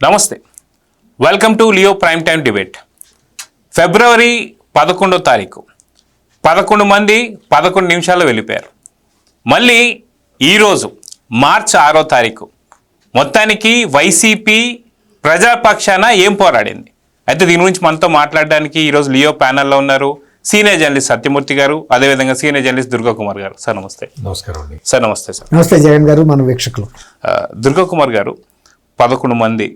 నమస్తే, welcome to Leo Prime Time Debate. ఫిబ్రవరి 11వ తారీఖు 11 మంది 11 నిమిషాల్లో వెళ్ళిపోయారు. మళ్ళీ ఈరోజు మార్చి 6వ తారీఖు మొత్తానికి వైసీపీ ప్రజాపక్షాన ఏం పోరాడింది? అయితే దీని గురించి మనతో మాట్లాడడానికి ఈరోజు లియో ప్యానెల్లో ఉన్నారు సీనియర్ జర్నలిస్ట్ సత్యమూర్తి గారు, అదేవిధంగా సీనియర్ జర్నలిస్ట్ దుర్గా కుమార్ గారు. సార్ నమస్తే. నమస్కారం అండి. సార్ నమస్తే. సార్ నమస్తే జగన్ గారు, మన వీక్షకులు. దుర్గా కుమార్ గారు, 11 మంది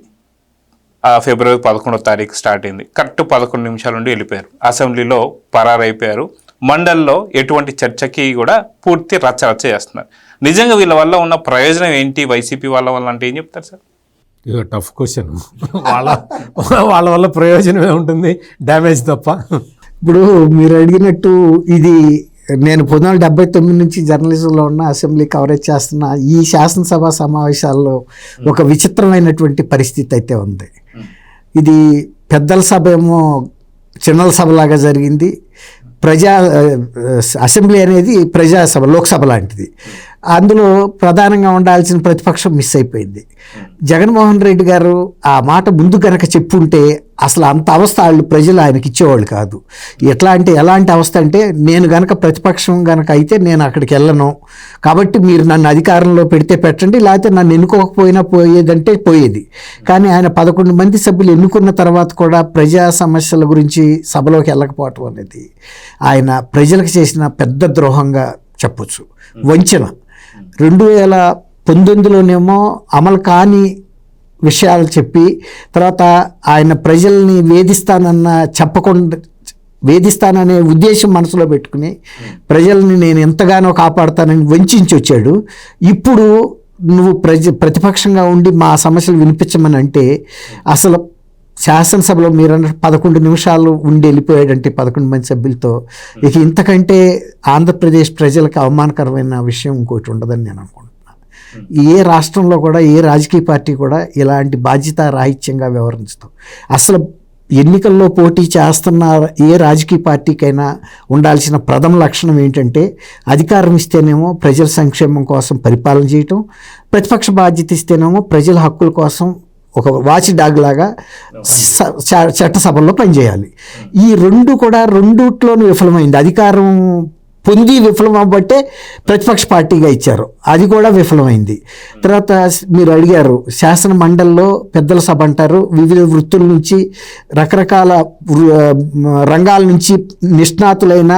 ఫిబ్రవరి 11వ తారీఖు స్టార్ట్ అయింది. కరెక్ట్ 11 నిమిషాల నుండి వెళ్ళిపోయారు. అసెంబ్లీలో పరారైపోయారు. మండలిలో ఎటువంటి చర్చకి కూడా పూర్తి రచ్చ చేస్తున్నారు. నిజంగా వీళ్ళ వల్ల ఉన్న ప్రయోజనం ఏంటి? వైసీపీ వాళ్ళ వల్ల అంటే ఏం చెప్తారు సార్? ఇది టఫ్ క్వశ్చన్. వాళ్ళ వల్ల ప్రయోజనమే ఉంటుంది, డ్యామేజ్ తప్ప. ఇప్పుడు మీరు అడిగినట్టు ఇది నేను 1979 నుంచి జర్నలిజంలో ఉన్న, అసెంబ్లీ కవరేజ్ చేస్తున్న ఈ శాసనసభ సమావేశాల్లో ఒక విచిత్రమైనటువంటి పరిస్థితి అయితే ఉంది. ఇది పెద్దల సభ ఏమో చిన్నల సభలాగా జరిగింది. అసెంబ్లీ అనేది ప్రజాసభ, లోక్సభ లాంటిది. అందులో ప్రధానంగా ఉండాల్సిన ప్రతిపక్షం మిస్ అయిపోయింది. జగన్మోహన్ రెడ్డి గారు ఆ మాట ముందు కనుక చెప్పుంటే అసలు అంత అవస్థ వాళ్ళు ప్రజలు ఆయనకి ఇచ్చేవాళ్ళు కాదు. ఎలాంటి అవస్థ అంటే, నేను గనక ప్రతిపక్షం గనక అయితే నేను అక్కడికి వెళ్ళను, కాబట్టి మీరు నన్ను అధికారంలో పెడితే పెట్టండి, లేకపోతే నన్ను ఎన్నుకోకపోయినా పోయేదంటే పోయేది. కానీ ఆయన 11 మంది సభ్యులు ఎన్నుకున్న తర్వాత కూడా ప్రజా సమస్యల గురించి సభలోకి వెళ్ళకపోవటం అనేది ఆయన ప్రజలకు చేసిన పెద్ద ద్రోహంగా చెప్పొచ్చు, వంచన. 2019లోనేమో అమలు కాని విషయాలు చెప్పి, తర్వాత ఆయన ప్రజల్ని వేధిస్తాననే ఉద్దేశం మనసులో పెట్టుకుని ప్రజల్ని నేను ఎంతగానో కాపాడుతానని వంచి వచ్చాడు. ఇప్పుడు నువ్వు ప్రతిపక్షంగా ఉండి మా సమస్యలు వినిపించమని అంటే, అసలు శాసనసభలో మీరు 11 నిమిషాలు ఉండి వెళ్ళిపోయాడంటే 11 మంది సభ్యులతో, ఇక ఇంతకంటే ఆంధ్రప్రదేశ్ ప్రజలకు అవమానకరమైన విషయం ఇంకోటి ఉండదని నేను అనుకుంటున్నాను. ఏ రాష్ట్రంలో కూడా ఏ రాజకీయ పార్టీ కూడా ఇలాంటి బాధ్యతారాహిత్యంగా వ్యవహరించదు. అసలు ఎన్నికల్లో పోటీ చేస్తున్న ఏ రాజకీయ పార్టీకైనా ఉండాల్సిన ప్రథమ లక్షణం ఏంటంటే, అధికారం ఇస్తేనేమో ప్రజల సంక్షేమం కోసం పరిపాలన చేయటం, ప్రతిపక్ష బాధ్యత ఇస్తేనేమో ప్రజల హక్కుల కోసం ఒక వాచ్ డాగ్ లాగా చట్టసభల్లో పనిచేయాలి. ఈ రెండు కూడా రెండుట్లోనూ విఫలమైంది. అధికారం పొంది విఫలం అవ్వబట్టే ప్రతిపక్ష పార్టీగా ఇచ్చారు, అది కూడా విఫలమైంది. తర్వాత మీరు అడిగారు, శాసన మండలిలో పెద్దల సభ అంటారు, వివిధ వృత్తుల నుంచి రకరకాల రంగాల నుంచి నిష్ణాతులైన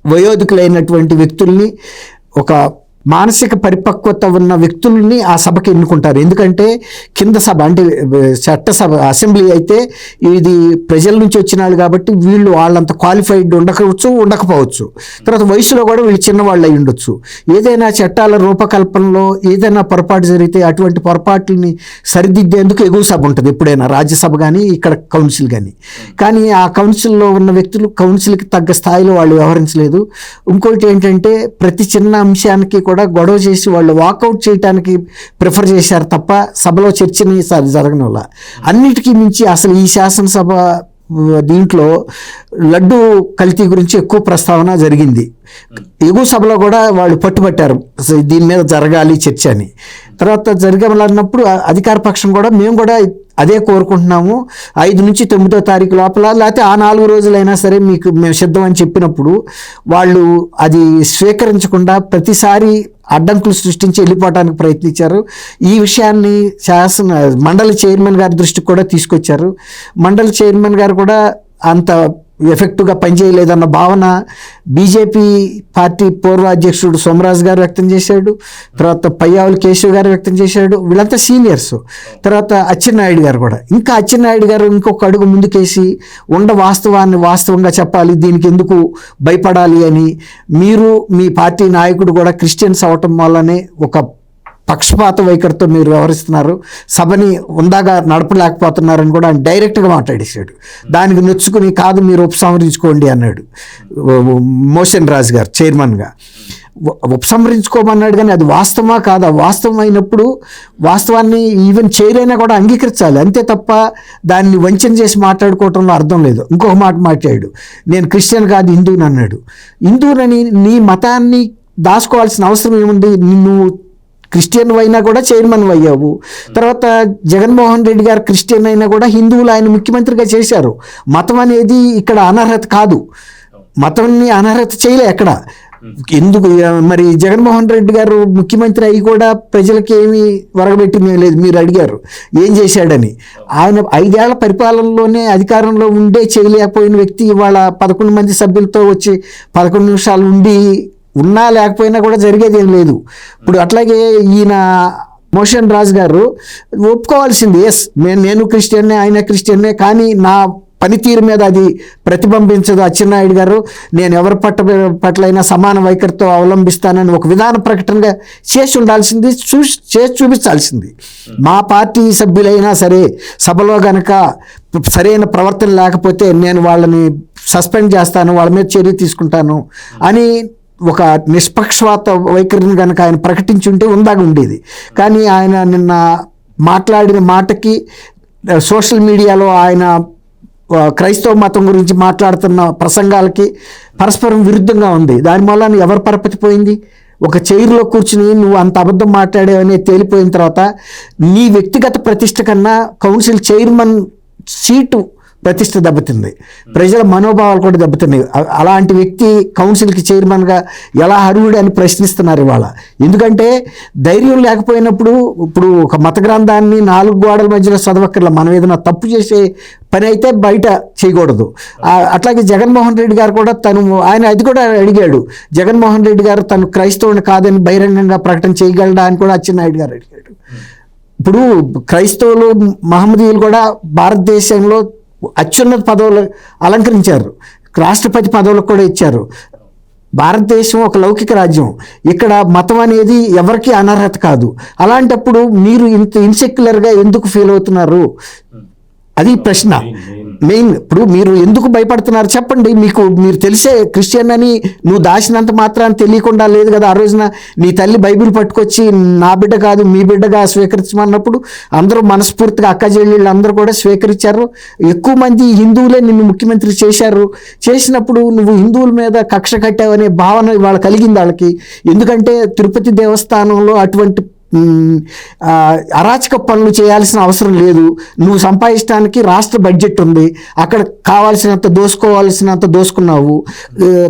వయోధికులైనటువంటి వ్యక్తుల్ని, ఒక మానసిక పరిపక్వత ఉన్న వ్యక్తుల్ని ఆ సభకి ఎన్నుకుంటారు. ఎందుకంటే కింద సభ అంటే చట్టసభ, అసెంబ్లీ అయితే ఇది ప్రజల నుంచి వచ్చిన వాళ్ళు కాబట్టి వీళ్ళు వాళ్ళంత క్వాలిఫైడ్ ఉండకపోవచ్చు. తర్వాత వయసులో కూడా వీళ్ళు చిన్నవాళ్ళు అయి ఉండొచ్చు. ఏదైనా చట్టాల రూపకల్పనలో ఏదైనా పొరపాటు జరిగితే అటువంటి పొరపాట్లని సరిదిద్దేందుకు ఎగువ సభ ఉంటుంది, ఎప్పుడైనా రాజ్యసభ కానీ ఇక్కడ కౌన్సిల్ కానీ. కానీ ఆ కౌన్సిల్లో ఉన్న వ్యక్తులు కౌన్సిల్కి తగ్గ స్థాయిలో వాళ్ళు వ్యవహరించలేదు. ఇంకోటి ఏంటంటే, ప్రతి చిన్న అంశానికి కూడా గొడవ చేసి వాళ్ళు వాకౌట్ చేయడానికి ప్రిఫర్ చేశారు తప్ప సభలో చర్చని జరగని వల్ల. అన్నిటికీ మించి అసలు ఈ శాసనసభ దీంట్లో లడ్డు కల్తీ గురించి ఎక్కువ ప్రస్తావన జరిగింది. ఎగువ సభలో కూడా వాళ్ళు పట్టుబట్టారు దీని మీద జరగాలి చర్చ అని. తర్వాత జరగాలన్నప్పుడు అధికార పక్షం కూడా మేము కూడా అదే కోరుకుంటున్నాము, 5 నుంచి 9వ తారీఖు లోపల, లేకపోతే ఆ 4 రోజులైనా సరే మీకు మేము సిద్ధం అని చెప్పినప్పుడు వాళ్ళు అది స్వీకరించకుండా ప్రతిసారి అడ్డంకులు సృష్టించి వెళ్ళిపోవడానికి ప్రయత్నించారు. ఈ విషయాన్ని మండలి చైర్మన్ గారి దృష్టికి కూడా తీసుకొచ్చారు. మండలి చైర్మన్ గారు కూడా అంత ఎఫెక్టివ్గా పనిచేయలేదన్న భావన బీజేపీ పార్టీ పూర్వ అధ్యక్షుడు సోమరాజు గారు వ్యక్తం చేశాడు. తర్వాత పయ్యావుల కేశవ్ గారు వ్యక్తం చేశాడు. వీళ్ళంతా సీనియర్స్. తర్వాత అచ్చెన్నాయుడు గారు కూడా, ఇంకా అచ్చెన్నాయుడు గారు ఇంకొక అడుగు ముందుకేసి వాస్తవాన్ని వాస్తవంగా చెప్పాలి, దీనికి ఎందుకు భయపడాలి అని, మీరు మీ పార్టీ నాయకుడు కూడా క్రిస్టియన్స్ అవటం వల్లనే ఒక పక్షపాత వైఖరితో మీరు వ్యవహరిస్తున్నారు, సభని ఉందాగా నడపలేకపోతున్నారని కూడా ఆయన డైరెక్ట్గా మాట్లాడేశాడు. దానికి నొచ్చుకుని కాదు మీరు ఉపసంహరించుకోండి అన్నాడు మోషన్ రాజు గారు చైర్మన్గా. ఉపసంహరించుకోమన్నాడు, కానీ అది వాస్తవమా కాదా? వాస్తవం అయినప్పుడు వాస్తవాన్ని ఈవెన్ చైర్ అయినా కూడా అంగీకరించాలి, అంతే తప్ప దాన్ని వంచన చేసి మాట్లాడుకోవటంలో అర్థం లేదు. ఇంకొక మాట మాట్లాడాడు, నేను క్రిస్టియన్ కాదు హిందువుని అన్నాడు. హిందువునని నీ మతాన్ని దాచుకోవాల్సిన అవసరం ఏముంది? నువ్వు క్రిస్టియన్ అయినా కూడా చైర్మన్ అయ్యావు. తర్వాత జగన్మోహన్ రెడ్డి గారు క్రిస్టియన్ అయినా కూడా హిందువులు ఆయన ముఖ్యమంత్రిగా చేశారు. మతం అనేది ఇక్కడ అనర్హత కాదు, మతాన్ని అనర్హత చేయలే ఎక్కడ. ఎందుకు మరి జగన్మోహన్ రెడ్డి గారు ముఖ్యమంత్రి అయ్యి కూడా ప్రజలకి ఏమీ వరగబెట్టింది లేదు. మీరు అడిగారు ఏం చేశాడని. ఆయన 5 ఏళ్ల పరిపాలనలోనే అధికారంలో ఉండే చేయలేకపోయిన వ్యక్తి ఇవాళ 11 మంది సభ్యులతో వచ్చి 11 నిమిషాలు ఉన్నా లేకపోయినా కూడా జరిగేది ఏం లేదు. ఇప్పుడు అట్లాగే ఈయన మోషన్ రాజు గారు ఒప్పుకోవాల్సింది, ఎస్ నేను క్రిస్టియన్నే, ఆయన క్రిస్టియన్నే, కానీ నా పనితీరు మీద అది ప్రతిబింబించదు. అచ్చెన్నాయుడు గారు నేను ఎవరి పట్లైనా సమాన వైఖరితో అవలంబిస్తానని ఒక విధాన ప్రకటనగా చేసి ఉండాల్సింది, చేసి చూపించాల్సింది. మా పార్టీ సభ్యులైనా సరే సభలో గనక సరైన ప్రవర్తన లేకపోతే నేను వాళ్ళని సస్పెండ్ చేస్తాను, వాళ్ళ మీద చర్య తీసుకుంటాను అని ఒక నిష్పక్షపాత వైఖరిని కనుక ఆయన ప్రకటించుంటే ఉందాగా ఉండేది. కానీ ఆయన నిన్న మాట్లాడిన మాటకి సోషల్ మీడియాలో ఆయన క్రైస్తవ మతం గురించి మాట్లాడుతున్న ప్రసంగాలకి పరస్పరం విరుద్ధంగా ఉంది. దానివల్ల ఎవరు పరపతి పోయింది? ఒక చైర్లో కూర్చుని నువ్వు అంత అబద్ధం మాట్లాడావని తేలిపోయిన తర్వాత నీ వ్యక్తిగత ప్రతిష్ట కన్నా కౌన్సిల్ చైర్మన్ సీటు ప్రతిష్ట దెబ్బతింది, ప్రజల మనోభావాలు కూడా దెబ్బతిన్నాయి. అలాంటి వ్యక్తి కౌన్సిల్కి చైర్మన్గా ఎలా అర్హుడు అని ప్రశ్నిస్తున్నారు ఇవాళ. ఎందుకంటే ధైర్యం లేకపోయినప్పుడు ఇప్పుడు ఒక మత గ్రంథాన్ని 4 గోడల మధ్యలో చదవక్కర్లా, మనం ఏదైనా తప్పు చేసే పని అయితే బయట చేయకూడదు. అట్లాగే జగన్మోహన్ రెడ్డి గారు కూడా ఆయన అది కూడా అడిగాడు, జగన్మోహన్ రెడ్డి గారు తను క్రైస్తవుని కాదని బహిరంగంగా ప్రకటన చేయగలడా అని కూడా అచ్చెన్నాయుడు గారు అడిగాడు. ఇప్పుడు క్రైస్తవులు మహమ్మదీయులు కూడా భారతదేశంలో అత్యున్నత పదవులు అలంకరించారు, రాష్ట్రపతి పదవులకు కూడా ఇచ్చారు. భారతదేశం ఒక లౌకిక రాజ్యం, ఇక్కడ మతం అనేది ఎవరికి అనర్హత కాదు. అలాంటప్పుడు మీరు ఇంత ఇన్సెక్యులర్గా ఎందుకు ఫీల్ అవుతున్నారు? అది ప్రశ్న మెయిన్. ఇప్పుడు మీరు ఎందుకు భయపడుతున్నారు చెప్పండి. మీరు తెలిసే క్రిస్టియన్ అని నువ్వు దాచినంత మాత్రాన్ని తెలియకుండా లేదు కదా. ఆ రోజున నీ తల్లి బైబిల్ పట్టుకొచ్చి నా బిడ్డ కాదు మీ బిడ్డగా స్వీకరించమన్నప్పుడు అందరూ మనస్ఫూర్తిగా అక్కజెళ్ళిళ్ళు అందరూ కూడా స్వీకరించారు. ఎక్కువ మంది హిందువులే నిన్ను ముఖ్యమంత్రి చేశారు. చేసినప్పుడు నువ్వు హిందువుల మీద కక్ష కట్టావనే భావన ఇవాళ కలిగింది వాళ్ళకి. ఎందుకంటే తిరుపతి దేవస్థానంలో అటువంటి అరాచక పనులు చేయాల్సిన అవసరం లేదు. నువ్వు సంపాదించడానికి రాష్ట్ర బడ్జెట్ ఉంది, అక్కడ కావాల్సినంత దోసుకోవాల్సినంత దోసుకున్నావు.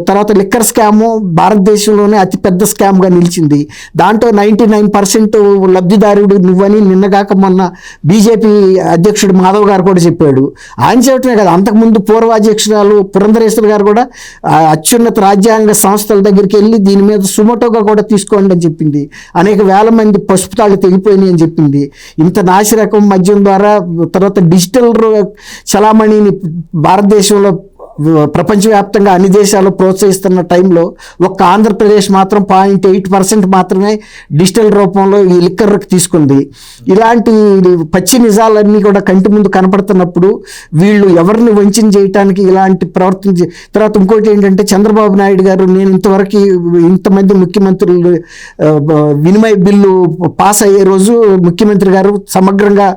తర్వాత లిక్కర్ స్కాము భారతదేశంలోనే అతిపెద్ద స్కామ్గా నిలిచింది. దాంట్లో 99% లబ్ధిదారుడు నువ్వని నిన్నగాక మొన్న బీజేపీ అధ్యక్షుడు మాధవ్ గారు కూడా చెప్పాడు. ఆయన చెప్పటమే కదా, అంతకుముందు పూర్వాధ్యక్షురాలు పురంధరేశ్వరి గారు కూడా అత్యున్నత రాజ్యాంగ సంస్థల దగ్గరికి వెళ్ళి దీని మీద సుమోటోగా కూడా తీసుకోండి అని చెప్పింది. అనేక వేల మంది పసుపు తాళ్ళు తెగిపోయినాయి అని చెప్పింది. ఇంత నాసిరకం మద్యం ద్వారా తర్వాత డిజిటల్ చలామణిని భారతదేశంలో ప్రపంచవ్యాప్తంగా అన్ని దేశాలు ప్రోత్సహిస్తున్న టైంలో ఒక్క ఆంధ్రప్రదేశ్ మాత్రం 0.8% మాత్రమే డిజిటల్ రూపంలో ఈ లిక్కర్కి తీసుకుంది. ఇలాంటి పచ్చి నిజాలన్నీ కూడా కంటి ముందు కనపడుతున్నప్పుడు వీళ్ళు ఎవరిని వంచన చేయటానికి ఇలాంటి ప్రవర్తన. తర్వాత ఇంకోటి ఏంటంటే చంద్రబాబు నాయుడు గారు నేను ఇంతవరకు ఇంతమంది ముఖ్యమంత్రులు వినిమయ బిల్లు పాస్ అయ్యే రోజు ముఖ్యమంత్రి గారు సమగ్రంగా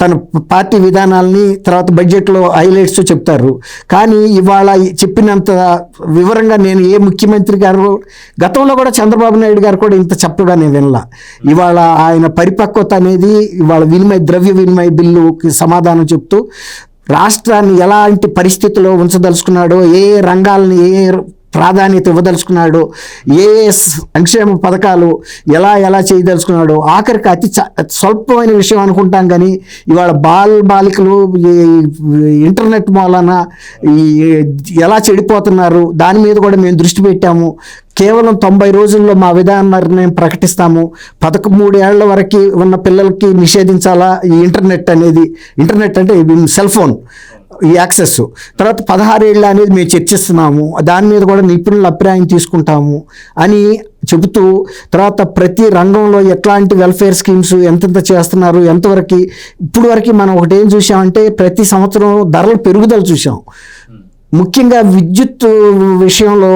తన పార్టీ విధానాలని తర్వాత బడ్జెట్లో హైలైట్స్ చెప్తారు. కానీ ఇవాళ చెప్పినంత వివరంగా నేను ఏ ముఖ్యమంత్రి గారు గతంలో కూడా చంద్రబాబు నాయుడు గారు కూడా ఇంత చెప్పగా నేను వినలా. ఇవాళ ఆయన పరిపక్వత అనేది ఇవాళ ద్రవ్య వినిమయ బిల్లుకి సమాధానం చెప్తూ రాష్ట్రాన్ని ఎలాంటి పరిస్థితుల్లో ఉంచదలుచుకున్నాడో, ఏ రంగాలని ఏ ప్రాధాన్యత ఇవ్వదలుచుకున్నాడు, ఏ సంక్షేమ పథకాలు ఎలా చేయదలుచుకున్నాడు, ఆఖరికి అతి స్వల్పమైన విషయం అనుకుంటాం కానీ ఇవాళ బాలికలు ఇంటర్నెట్ మూలన ఎలా చెడిపోతున్నారు దాని మీద కూడా మేము దృష్టి పెట్టాము. కేవలం 90 రోజుల్లో మా విధాన నిర్ణయం ప్రకటిస్తాము. 13 ఏళ్ల వరకు ఉన్న పిల్లలకి నిషేధించాలా ఈ ఇంటర్నెట్ అంటే సెల్ ఫోన్ ఈ యాక్సెస్. తర్వాత 16 ఏళ్ళ అనేది మేము చర్చిస్తున్నాము, దాని మీద కూడా నిపుణుల అభిప్రాయం తీసుకుంటాము అని చెబుతూ తర్వాత ప్రతి రంగంలో ఎట్లాంటి వెల్ఫేర్ స్కీమ్స్ ఎంతెంత చేస్తున్నారు, ఎంతవరకు ఇప్పుడు వరకు మనం ఒకటి ఏం చూసామంటే ప్రతి సంవత్సరం ధరల పెరుగుదల చూసాం. ముఖ్యంగా విద్యుత్ విషయంలో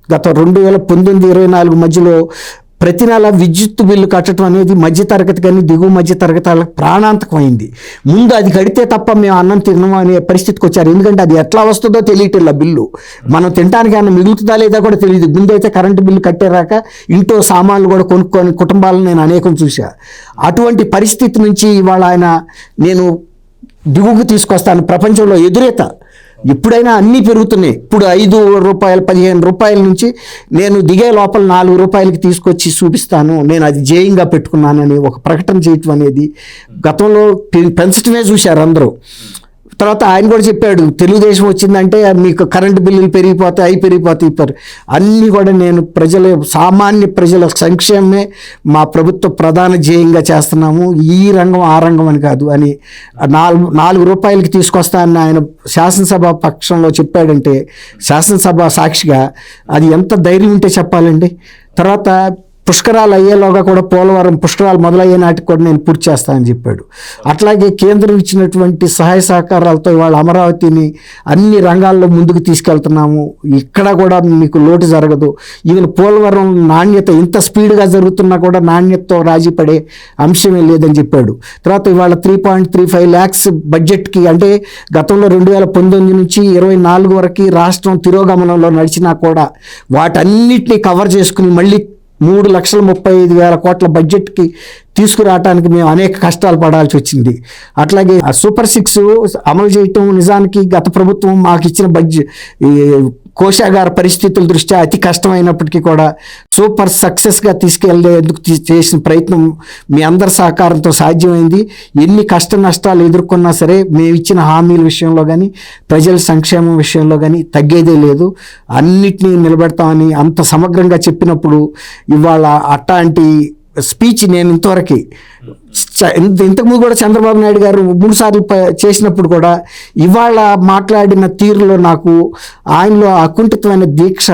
గత 2019-24 మధ్యలో ప్రతి నెల విద్యుత్ బిల్లు కట్టడం అనేది మధ్యతరగతి కానీ దిగువ మధ్యతరగతి వాళ్ళకి ప్రాణాంతకమైంది. ముందు అది కడితే తప్ప మేము అన్నం తినము అనే పరిస్థితికి వచ్చారు. ఎందుకంటే అది ఎట్లా వస్తుందో తెలియటం బిల్లు, మనం తినడానికి అన్నం మిగులుతుందా లేదా కూడా తెలియదు. ముందు అయితే కరెంటు బిల్లు కట్టేరాక ఇంట్లో సామాన్లు కూడా కొనుక్కొని కుటుంబాలను నేను అనేకం చూసా. అటువంటి పరిస్థితి నుంచి ఇవాళ నేను దిగువకు తీసుకొస్తాను. ప్రపంచంలో ఎదురేత ఎప్పుడైనా అన్నీ పెరుగుతున్నాయి. ఇప్పుడు 5 రూపాయలు 15 రూపాయల నుంచి నేను దిగే లోపల 4 రూపాయలకి తీసుకొచ్చి చూపిస్తాను, నేను అది జేయంగా పెట్టుకున్నానని ఒక ప్రకటన చేయటం అనేది గతంలో పెంచటమే చూశారు అందరూ. తర్వాత ఆయన కూడా చెప్పాడు, తెలుగుదేశం వచ్చిందంటే మీకు కరెంటు బిల్లులు పెరిగిపోతాయి, అవి పెరిగిపోతాయి. అన్నీ కూడా నేను సామాన్య ప్రజల సంక్షేమమే మా ప్రభుత్వ ప్రధాన ధ్యేయంగా చేస్తున్నాము, ఈ రంగం ఆ రంగం అని కాదు అని 4 రూపాయలకి తీసుకొస్తానని ఆయన శాసనసభ పక్షంలో చెప్పాడంటే, శాసనసభ సాక్షిగా అది ఎంత ధైర్యం ఉంటే చెప్పాలండి. తర్వాత పుష్కరాలు అయ్యేలోగా కూడా పోలవరం పుష్కరాలు మొదలయ్యే నాటికి కూడా నేను పూర్తి చేస్తానని చెప్పాడు. అట్లాగే కేంద్రం ఇచ్చినటువంటి సహాయ సహకారాలతో ఇవాళ అమరావతిని అన్ని రంగాల్లో ముందుకు తీసుకెళ్తున్నాము, ఇక్కడ కూడా మీకు లోటు జరగదు. ఈవెన్ పోలవరం నాణ్యత ఇంత స్పీడ్గా జరుగుతున్నా కూడా నాణ్యతతో రాజీ పడే అంశమే లేదని చెప్పాడు. తర్వాత ఇవాళ 3.35 lakhs బడ్జెట్కి, అంటే గతంలో 2019 నుంచి 24 వరకు రాష్ట్రం తిరోగమనంలో నడిచినా కూడా వాటన్నిటినీ కవర్ చేసుకుని మళ్ళీ 3,35,000 కోట్ల బడ్జెట్కి తీసుకురావడానికి మేము అనేక కష్టాలు పడాల్సి వచ్చింది. అట్లాగే సూపర్ 6 అమలు చేయటం నిజానికి గత ప్రభుత్వం మాకు ఇచ్చిన కోశాగార పరిస్థితుల దృష్ట్యా అతి కష్టమైనప్పటికీ కూడా సూపర్ సక్సెస్గా తీసుకెళ్లేందుకు చేసిన ప్రయత్నం మీ అందరి సహకారంతో సాధ్యమైంది. ఎన్ని కష్ట నష్టాలు ఎదుర్కొన్నా సరే మేము ఇచ్చిన హామీల విషయంలో కానీ ప్రజల సంక్షేమం విషయంలో కానీ తగ్గేదే లేదు, అన్నిటినీ నిలబెడతామని అంత సమగ్రంగా చెప్పినప్పుడు ఇవాళ అట్లాంటి స్పీచ్ నేను ఇంతవరకు ఇంతకుముందు కూడా చంద్రబాబు నాయుడు గారు 3 సార్లు చేసినప్పుడు కూడా ఇవాళ మాట్లాడిన తీరులో నాకు ఆయనలో అకుంఠితమైన దీక్ష,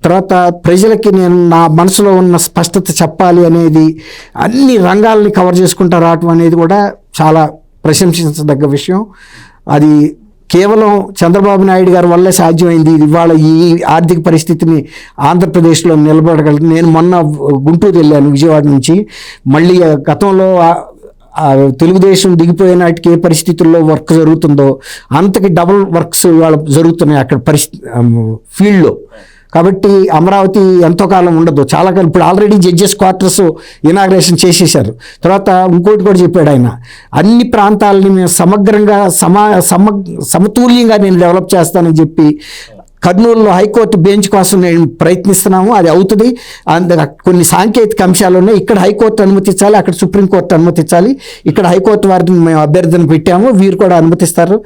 తర్వాత ప్రజలకి నేను నా మనసులో ఉన్న స్పష్టత చెప్పాలి అనేది, అన్ని రంగాలని కవర్ చేసుకుంటూ రావటం అనేది కూడా చాలా ప్రశంసించదగ్గ విషయం. అది కేవలం చంద్రబాబు నాయుడు గారి వల్లే సాధ్యమైంది. ఇవాళ ఈ ఆర్థిక పరిస్థితిని ఆంధ్రప్రదేశ్లో నిలబడగలదు. నేను మొన్న గుంటూరు వెళ్ళాను విజయవాడ నుంచి. మళ్ళీ గతంలో తెలుగుదేశం దిగిపోయే నాటికి ఏ పరిస్థితుల్లో వర్క్ జరుగుతుందో అంతకి డబుల్ వర్క్స్ ఇవాళ జరుగుతున్నాయి అక్కడ ఫీల్డ్లో. కాబట్టి అమరావతి ఎంతో కాలం ఉండదు, చాలా కాలం. ఇప్పుడు ఆల్రెడీ జడ్జెస్ క్వార్టర్స్ ఇనాగ్రేషన్ చేసేసారు. తర్వాత ఇంకోటి కూడా చెప్పాడు ఆయన, అన్ని ప్రాంతాలని మేము సమగ్రంగా సమతుల్యంగా నేను డెవలప్ చేస్తానని చెప్పి కర్నూలులో హైకోర్టు బెంచ్ కోసం నేను ప్రయత్నిస్తున్నాము, అది అవుతుంది. కొన్ని సాంకేతిక అంశాలు ఉన్నాయి. ఇక్కడ హైకోర్టు అనుమతించాలి, అక్కడ సుప్రీంకోర్టు అనుమతించాలి. ఇక్కడ హైకోర్టు వారిని మేము అభ్యర్థన పెట్టాము, వీరు కూడా అనుమతిస్తారు.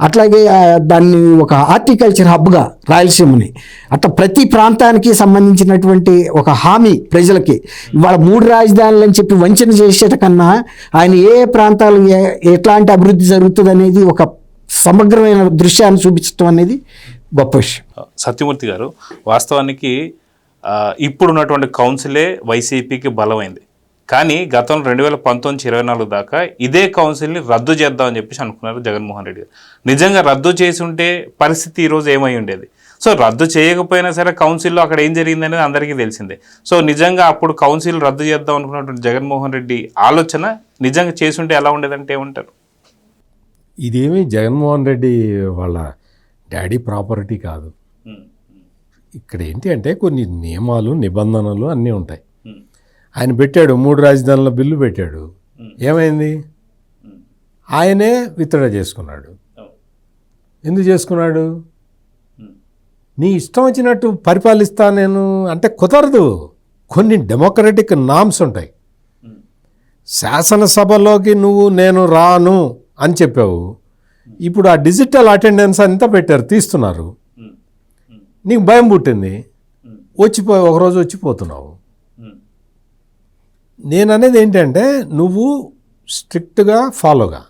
అట్లాగే దాన్ని ఒక హార్టికల్చర్ హబ్గా రాయలసీమని అట్లా ప్రతి ప్రాంతానికి సంబంధించినటువంటి ఒక హామీ ప్రజలకి. ఇవాళ 3 రాజధానులు అని చెప్పి వంచన చేసేట కన్నా ఆయన ఏ ప్రాంతాలు ఎట్లాంటి అభివృద్ధి జరుగుతుంది అనేది ఒక సమగ్రమైన దృశ్యాన్ని చూపించడం అనేది గొప్ప విషయం. సత్యమూర్తి గారు, వాస్తవానికి ఇప్పుడున్నటువంటి కౌన్సిలే వైసీపీకి బలమైంది. కానీ గతంలో 2019-24 దాకా ఇదే కౌన్సిల్ని రద్దు చేద్దామని చెప్పేసి అనుకున్నారు జగన్మోహన్ రెడ్డి గారు. నిజంగా రద్దు చేసి ఉంటే పరిస్థితి ఈరోజు ఏమై ఉండేది? సో రద్దు చేయకపోయినా సరే కౌన్సిల్లో అక్కడ ఏం జరిగిందనేది అందరికీ తెలిసిందే. సో నిజంగా అప్పుడు కౌన్సిల్ రద్దు చేద్దాం అనుకున్నటువంటి జగన్మోహన్ రెడ్డి ఆలోచన నిజంగా చేసి ఉంటే ఎలా ఉండేదంటే ఏమంటారు? ఇదేమి జగన్మోహన్ రెడ్డి వాళ్ళ డాడీ ప్రాపర్టీ కాదు. ఇక్కడ ఏంటి అంటే కొన్ని నియమాలు నిబంధనలు అన్నీ ఉంటాయి. ఆయన పెట్టాడు 3 రాజధానుల బిల్లు పెట్టాడు, ఏమైంది? ఆయనే విత్డ్రా చేసుకున్నాడు. ఎందుకు చేసుకున్నాడు? నీ ఇష్టం వచ్చినట్టు పరిపాలిస్తా నేను అంటే కుదరదు. కొన్ని డెమోక్రటిక్ నామ్స్ ఉంటాయి. శాసనసభలోకి నేను రాను అని చెప్పావు, ఇప్పుడు ఆ డిజిటల్ అటెండెన్స్ అంతా పెట్టారు, తీస్తున్నారు. నీకు భయం పుట్టింది, ఒకరోజు వచ్చిపోతున్నావు. నేను అనేది ఏంటంటే నువ్వు స్ట్రిక్ట్గా ఫాలోగా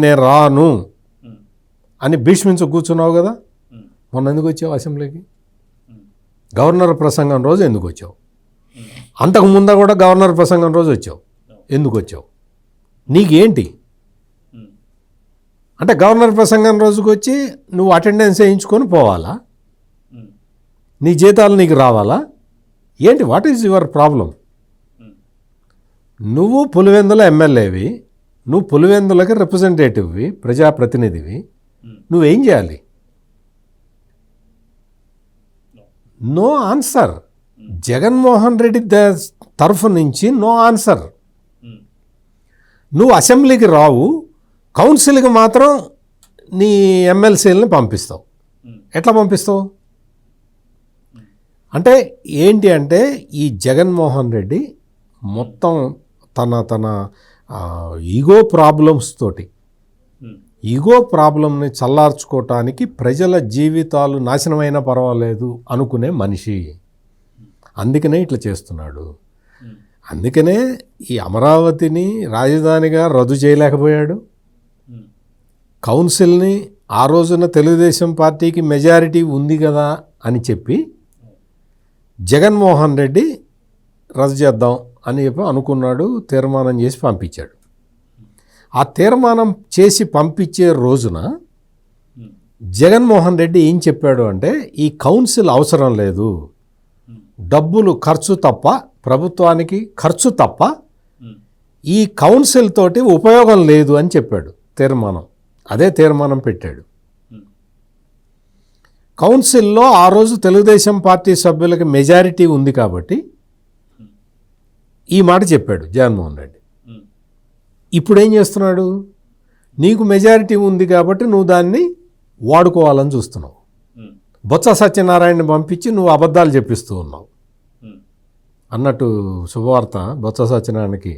నేను రాను అని భీష్మించ కూర్చున్నావు కదా. మొన్న ఎందుకు వచ్చావు అసెంబ్లీకి? గవర్నర్ ప్రసంగం రోజు ఎందుకు వచ్చావు? అంతకుముందు కూడా గవర్నర్ ప్రసంగం రోజు వచ్చావు, ఎందుకు వచ్చావు? నీకేంటి అంటే గవర్నర్ ప్రసంగం రోజుకి వచ్చి నువ్వు అటెండెన్స్ వేయించుకొని పోవాలా? నీ జీతాలు నీకు రావాలా? ఏంటి? What is your problem? నువ్వు పులివెందుల ఎమ్మెల్యేవి, నువ్వు పులివెందులకి రిప్రజెంటేటివ్వి, ప్రజాప్రతినిధివి, నువ్వేం చేయాలి? No answer. జగన్మోహన్ రెడ్డి తరఫు నుంచి నో ఆన్సర్. నువ్వు అసెంబ్లీకి రావు, కౌన్సిల్కి మాత్రం నీ ఎమ్మెల్సీలని పంపిస్తావు. ఎట్లా పంపిస్తావు? అంటే ఏంటి అంటే ఈ జగన్మోహన్ రెడ్డి మొత్తం తన ఈగో ప్రాబ్లమ్స్ తోటి, ఈగో ప్రాబ్లంని చల్లార్చుకోవటానికి ప్రజల జీవితాలు నాశనమైనా పర్వాలేదు అనుకునే మనిషి. అందుకనే ఇట్లా చేస్తున్నాడు. అందుకనే ఈ అమరావతిని రాజధానిగా రద్దు చేయలేకపోయాడు. కౌన్సిల్ని ఆ రోజున తెలుగుదేశం పార్టీకి మెజారిటీ ఉంది కదా అని చెప్పి జగన్మోహన్ రెడ్డి రద్దు చేద్దాం అని చెప్పి అనుకున్నాడు, తీర్మానం చేసి పంపించాడు. ఆ తీర్మానం చేసి పంపించే రోజున జగన్మోహన్ రెడ్డి ఏం చెప్పాడు అంటే, ఈ కౌన్సిల్ అవసరం లేదు, డబ్బులు ఖర్చు తప్ప, ప్రభుత్వానికి ఖర్చు తప్ప ఈ కౌన్సిల్ తోటి ఉపయోగం లేదు అని చెప్పాడు. తీర్మానం, అదే తీర్మానం పెట్టాడు. కౌన్సిల్లో ఆ రోజు తెలుగుదేశం పార్టీ సభ్యులకి మెజారిటీ ఉంది కాబట్టి ఈ మాట చెప్పాడు జగన్మోహన్ రెడ్డి. ఇప్పుడు ఏం చేస్తున్నాడు? నీకు మెజారిటీ ఉంది కాబట్టి నువ్వు దాన్ని వాడుకోవాలని చూస్తున్నావు. బొత్స సత్యనారాయణని పంపించి నువ్వు అబద్ధాలు చెప్పిస్తూ ఉన్నావు అన్నట్టు శుభవార్త. బొత్స సత్యనారాయణకి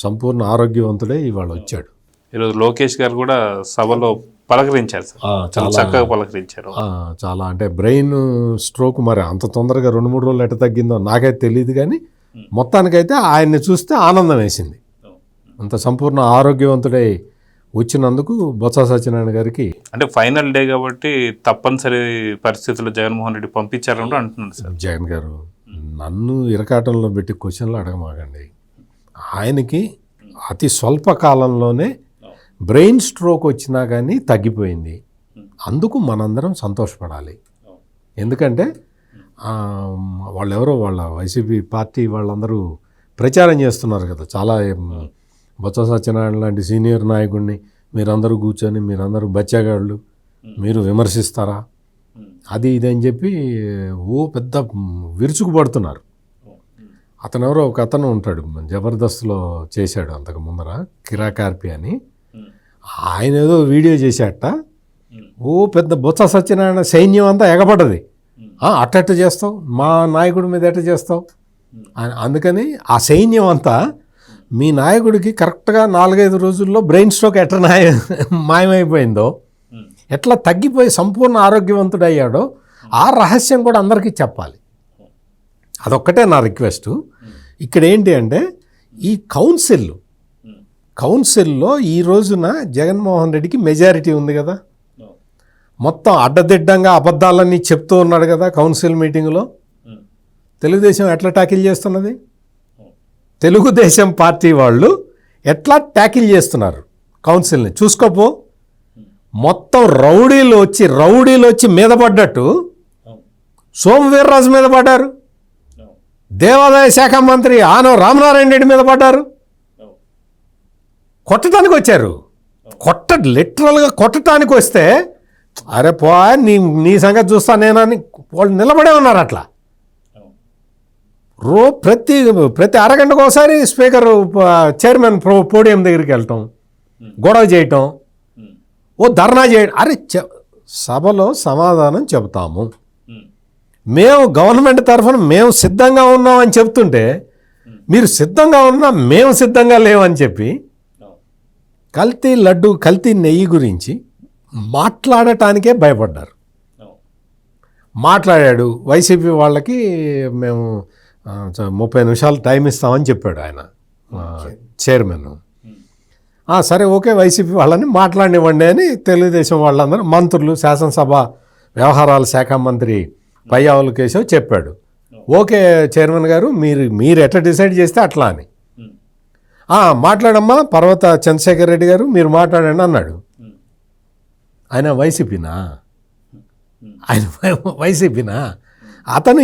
సంపూర్ణ ఆరోగ్యవంతుడే ఇవాళ వచ్చాడు. ఈరోజు లోకేష్ గారు కూడా సభలో పలకరించారు సార్, చాలా చక్కగా పలకరించారు. చాలా అంటే బ్రెయిన్ స్ట్రోక్ మరి అంత తొందరగా 2-3 రోజులు ఎట్ట తగ్గిందో నాకైతే తెలియదు, కానీ మొత్తానికైతే ఆయన్ని చూస్తే ఆనందం వేసింది. అంత సంపూర్ణ ఆరోగ్యవంతుడై వచ్చినందుకు బొత్స సత్యనారాయణ గారికి, అంటే ఫైనల్ డే కాబట్టి తప్పనిసరి పరిస్థితుల్లో జగన్మోహన్ రెడ్డి పంపించారంటూ అంటున్నాడు సార్. జగన్ గారు నన్ను ఇరకాటంలో పెట్టి క్వశ్చన్లు అడగమాకండి. ఆయనకి అతి స్వల్ప కాలంలోనే బ్రెయిన్ స్ట్రోక్ వచ్చినా కానీ తగ్గిపోయింది. అందుకు మనందరం సంతోషపడాలి. ఎందుకంటే వాళ్ళెవరో వాళ్ళ వైసీపీ పార్టీ వాళ్ళందరూ ప్రచారం చేస్తున్నారు కదా, చాలా బొత్స సత్యనారాయణ లాంటి సీనియర్ నాయకుడిని మీరందరూ కూర్చొని మీరందరూ బచ్చాగాళ్ళు మీరు విమర్శిస్తారా, అది ఇది అని చెప్పి పెద్ద విరుచుకుపడుతున్నారు. అతను ఎవరో ఒక అతను ఉంటాడు, జబర్దస్త్లో చేశాడు అంతకు ముందర, కిరాకార్పి అని. ఆయన ఏదో వీడియో చేశాట, పెద్ద బొత్స సత్యనారాయణ సైన్యం అంతా ఎగబడ్డది. అట్ట చేస్తావు, మా నాయకుడి మీద ఎట్ట చేస్తావు. అందుకని ఆ సైన్యం అంతా మీ నాయకుడికి కరెక్ట్గా 4-5 రోజుల్లో బ్రెయిన్ స్ట్రోక్ ఎట్లా మాయమైపోయిందో, ఎట్లా తగ్గిపోయి సంపూర్ణ ఆరోగ్యవంతుడు అయ్యాడో ఆ రహస్యం కూడా అందరికీ చెప్పాలి. అదొక్కటే నా రిక్వెస్ట్. ఇక్కడ ఏంటి అంటే ఈ కౌన్సిల్లో ఈ రోజున జగన్మోహన్ రెడ్డికి మెజారిటీ ఉంది కదా, మొత్తం అడ్డదిడ్డంగా అబద్ధాలన్నీ చెప్తూ ఉన్నాడు కదా కౌన్సిల్ మీటింగ్లో. తెలుగుదేశం ఎట్లా ట్యాకిల్ చేస్తున్నది? తెలుగుదేశం పార్టీ వాళ్ళు ఎట్లా ట్యాకిల్ చేస్తున్నారు కౌన్సిల్ని చూసుకోపో. మొత్తం రౌడీలు వచ్చి మీద పడ్డట్టు సోమవీర్రాజు మీద పడ్డారు, దేవాదాయ శాఖ మంత్రి ఆనవ రామనారాయణ రెడ్డి మీద పడ్డారు. కొట్టడానికి వచ్చారు. లిటరల్గా కొట్టడానికి వస్తే అరే పో నీ సంగతి చూస్తా నేనని వాళ్ళు నిలబడే ఉన్నారు. అట్లా ప్రతి అరగంటకు ఒకసారి స్పీకర్ చైర్మన్ పోడియం దగ్గరికి వెళ్ళటం, గొడవ చేయటం, ధర్నా చేయడం. అరే సభలో సమాధానం చెబుతాము, మేము గవర్నమెంట్ తరఫున మేము సిద్ధంగా ఉన్నామని చెప్తుంటే మీరు సిద్ధంగా ఉన్నా మేము సిద్ధంగా లేవని చెప్పి కల్తీ లడ్డు కల్తీ నెయ్యి గురించి మాట్లాడటానికే భయపడ్డారు. మాట్లాడాడు. వైసీపీ వాళ్ళకి మేము 30 నిమిషాలు టైం ఇస్తామని చెప్పాడు ఆయన చైర్మన్. సరే ఓకే వైసీపీ వాళ్ళని మాట్లాడినివ్వండి అని తెలుగుదేశం వాళ్ళందరూ మంత్రులు, శాసనసభ వ్యవహారాల శాఖ మంత్రి పయ్యావుల కేశవ్ చెప్పాడు. ఓకే చైర్మన్ గారు మీరు ఎట్లా డిసైడ్ చేస్తే అట్లా అని. మాట్లాడమ్మా పర్వత చంద్రశేఖర్ రెడ్డి గారు మీరు మాట్లాడండి అన్నాడు. ఆయన వైసీపీనా? అతను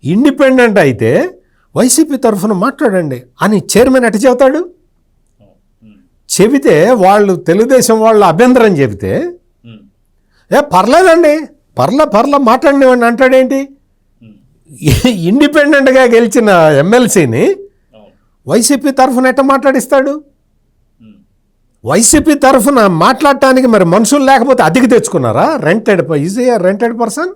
ఇండిపెండెంట్ అయితే వైసీపీ తరఫున మాట్లాడండి అని చైర్మన్ ఎట్ట చెబుతాడు? చెబితే వాళ్ళు తెలుగుదేశం వాళ్ళు అభ్యంతరం చెబితే పర్లేదండి పర్ల మాట్లాడినవాడిని అంటాడేంటి? ఇండిపెండెంట్గా గెలిచిన ఎమ్మెల్సీని వైసీపీ తరఫున ఎట్ట మాట్లాడిస్తాడు? వైసీపీ తరఫున మాట్లాడటానికి మరి మనుషులు లేకపోతే అద్దెకి తెచ్చుకున్నారా? Is a rented person?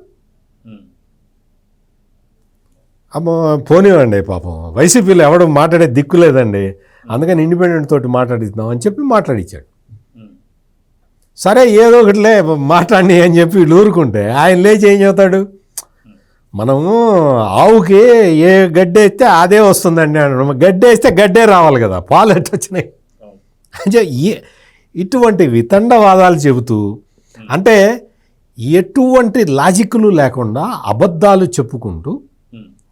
అమ్మో పోనివ్వండి, పాపం వైసీపీలో ఎవడు మాట్లాడే దిక్కు లేదండి, అందుకని ఇండిపెండెంట్ తోటి మాట్లాడిద్దాం అని చెప్పి మాట్లాడించాడు. సరే ఏదో ఒకటిలే మాట్లాడి అని చెప్పి వీళ్ళు ఊరుకుంటే ఆయన లేచి ఏం చెబుతాడు? మనము ఆవుకి ఏ గడ్డి వేస్తే అదే వస్తుందండి అన్నాడు. గడ్డి వేస్తే గడ్డే రావాలి కదా, పాలు ఎట్టు వచ్చినాయి? అంటే ఇటువంటి వితండవాదాలు చెబుతూ, అంటే ఎటువంటి లాజిక్లు లేకుండా అబద్ధాలు చెప్పుకుంటూ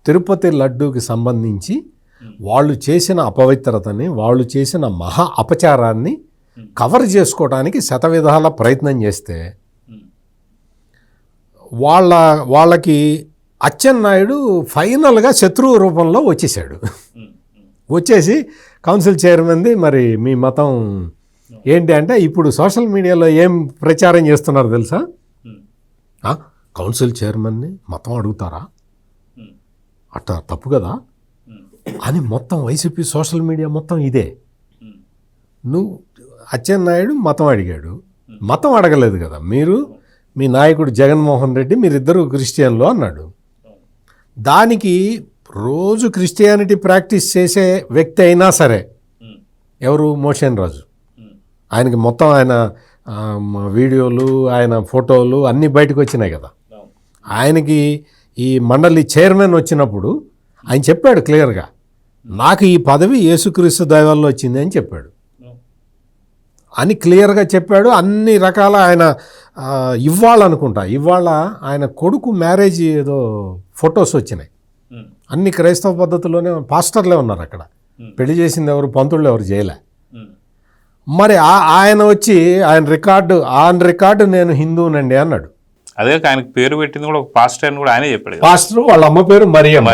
తిరుపతి లడ్డూకి సంబంధించి వాళ్ళు చేసిన అపవిత్రతని, వాళ్ళు చేసిన మహా అపచారాన్ని కవర్ చేసుకోవడానికి శతవిధాల ప్రయత్నం చేస్తే వాళ్ళకి అచ్చెన్నాయుడు ఫైనల్గా శత్రువు రూపంలో వచ్చేసాడు. వచ్చేసి కౌన్సిల్ చైర్మన్ది మరి మీ మతం ఏంటి అంటే, ఇప్పుడు సోషల్ మీడియాలో ఏం ప్రచారం చేస్తున్నారు తెలుసా? కౌన్సిల్ చైర్మన్ని మతం అడుగుతారా, అట్లా తప్పు కదా అని మొత్తం వైసీపీ సోషల్ మీడియా మొత్తం ఇదే. నువ్వు అచ్చెన్నాయుడు మతం అడిగాడు, మతం అడగలేదు కదా మీరు, మీ నాయకుడు జగన్మోహన్ రెడ్డి మీరిద్దరూ క్రిస్టియన్లు అన్నాడు. దానికి రోజు క్రిస్టియానిటీ ప్రాక్టీస్ చేసే వ్యక్తి అయినా సరే, ఎవరు మోషన్ రాజు, ఆయనకి మొత్తం ఆయన వీడియోలు ఆయన ఫోటోలు అన్నీ బయటకు వచ్చినాయి కదా. ఆయనకి ఈ మండలి చైర్మన్ వచ్చినప్పుడు ఆయన చెప్పాడు క్లియర్గా, నాకు ఈ పదవి యేసుక్రీస్తు దయ వల్ల వచ్చింది అని చెప్పాడు, అని క్లియర్గా చెప్పాడు. అన్ని రకాల ఆయన ఇవాళ ఆయన కొడుకు మ్యారేజ్ ఏదో ఫొటోస్ వచ్చినాయి, అన్ని క్రైస్తవ పద్ధతిలోనే పాస్టర్లే ఉన్నారు అక్కడ, పెళ్లి చేసింది ఎవరు, పంతుళ్ళు ఎవరు చేయలే. మరి ఆయన వచ్చి ఆయన రికార్డు నేను హిందూనండి అన్నాడు. అదే ఆయనకు పేరు పెట్టింది కూడా ఒక పాస్టర్ అని కూడా ఆయనే చెప్పాడు. పాస్టర్ వాళ్ళ అమ్మ పేరు మరియమ్మ,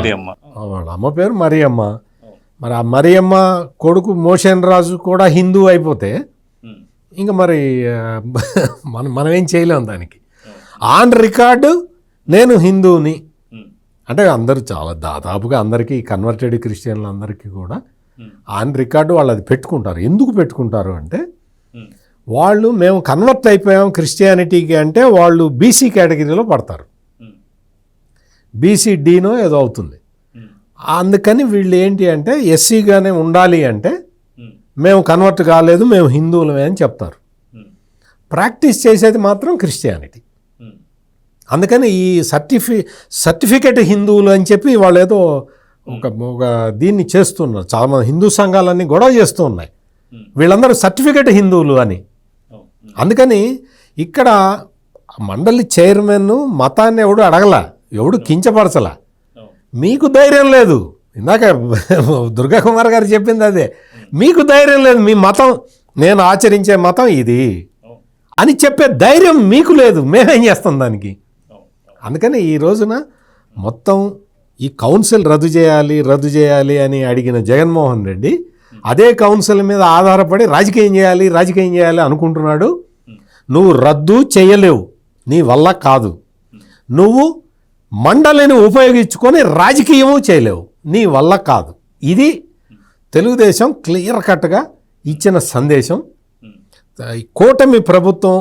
వాళ్ళ అమ్మ పేరు మరియమ్మ. మరి ఆ మరియమ్మ కొడుకు మోషన్ రాజు కూడా హిందూ అయిపోతే ఇంకా మరి మనం ఏం చేయలేం దానికి. ఆన్ రికార్డు నేను హిందూని అంటే అందరూ చాలా దాదాపుగా అందరికీ కన్వర్టెడ్ క్రిస్టియన్లు అందరికీ కూడా ఆన్ రికార్డు వాళ్ళు అది పెట్టుకుంటారు. ఎందుకు పెట్టుకుంటారు అంటే, వాళ్ళు మేము కన్వర్ట్ అయిపోయాం క్రిస్టియానిటీకి అంటే వాళ్ళు బీసీ కేటగిరీలో పడతారు, బీసీ డీనో ఏదో అవుతుంది. అందుకని వీళ్ళు ఏంటి అంటే ఎస్సీగానే ఉండాలి అంటే మేము కన్వర్ట్ కాలేదు, మేము హిందువులమే అని చెప్తారు. ప్రాక్టీస్ చేసేది మాత్రం క్రిస్టియానిటీ. అందుకని ఈ సర్టిఫికెట్ హిందువులు అని చెప్పి వాళ్ళు ఏదో ఒక దీన్ని చేస్తున్నారు. చాలామంది హిందూ సంఘాలన్నీ గొడవ చేస్తూ ఉన్నాయి, వీళ్ళందరూ సర్టిఫికెట్ హిందువులు అని. అందుకని ఇక్కడ మండలి చైర్మన్ మతాన్ని ఎవడు అడగలా, ఎవడు కించపరచలా. మీకు ధైర్యం లేదు, ఇందాక దుర్గా కుమార్ గారు చెప్పింది అదే, మీకు ధైర్యం లేదు, మీ మతం నేను ఆచరించే మతం ఇది అని చెప్పే ధైర్యం మీకు లేదు, మేమేం చేస్తాం దానికి. అందుకని ఈ రోజున మొత్తం ఈ కౌన్సిల్ రద్దు చేయాలి అని అడిగిన జగన్మోహన్ రెడ్డి అదే కౌన్సిల్ మీద ఆధారపడి రాజకీయం చేయాలి అనుకుంటున్నాడు. నువ్వు రద్దు చేయలేవు, నీ వల్ల కాదు. నువ్వు మండలిని ఉపయోగించుకొని రాజకీయము చేయలేవు, నీ వల్ల కాదు. ఇది తెలుగుదేశం క్లియర్ కట్గా ఇచ్చిన సందేశం. కూటమి ప్రభుత్వం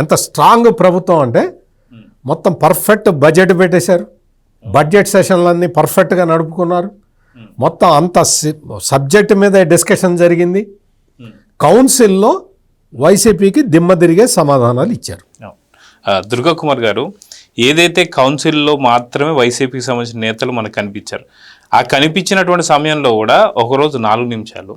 ఎంత స్ట్రాంగ్ ప్రభుత్వం అంటే మొత్తం పర్ఫెక్ట్ బడ్జెట్ పెట్టేశారు, బడ్జెట్ సెషన్లన్నీ పర్ఫెక్ట్గా నడుపుకున్నారు, మొత్తం అంత సబ్జెక్ట్ మీద డిస్కషన్ జరిగింది. కౌన్సిల్లో వైసీపీకి దిమ్మ తిరిగే సమాధానాలు ఇచ్చారు. దుర్గా కుమార్ గారు, ఏదైతే కౌన్సిల్లో మాత్రమే వైసీపీకి సంబంధించిన నేతలు మనకు కనిపించారు, ఆ కనిపించినటువంటి సమయంలో కూడా ఒకరోజు 4 నిమిషాలు,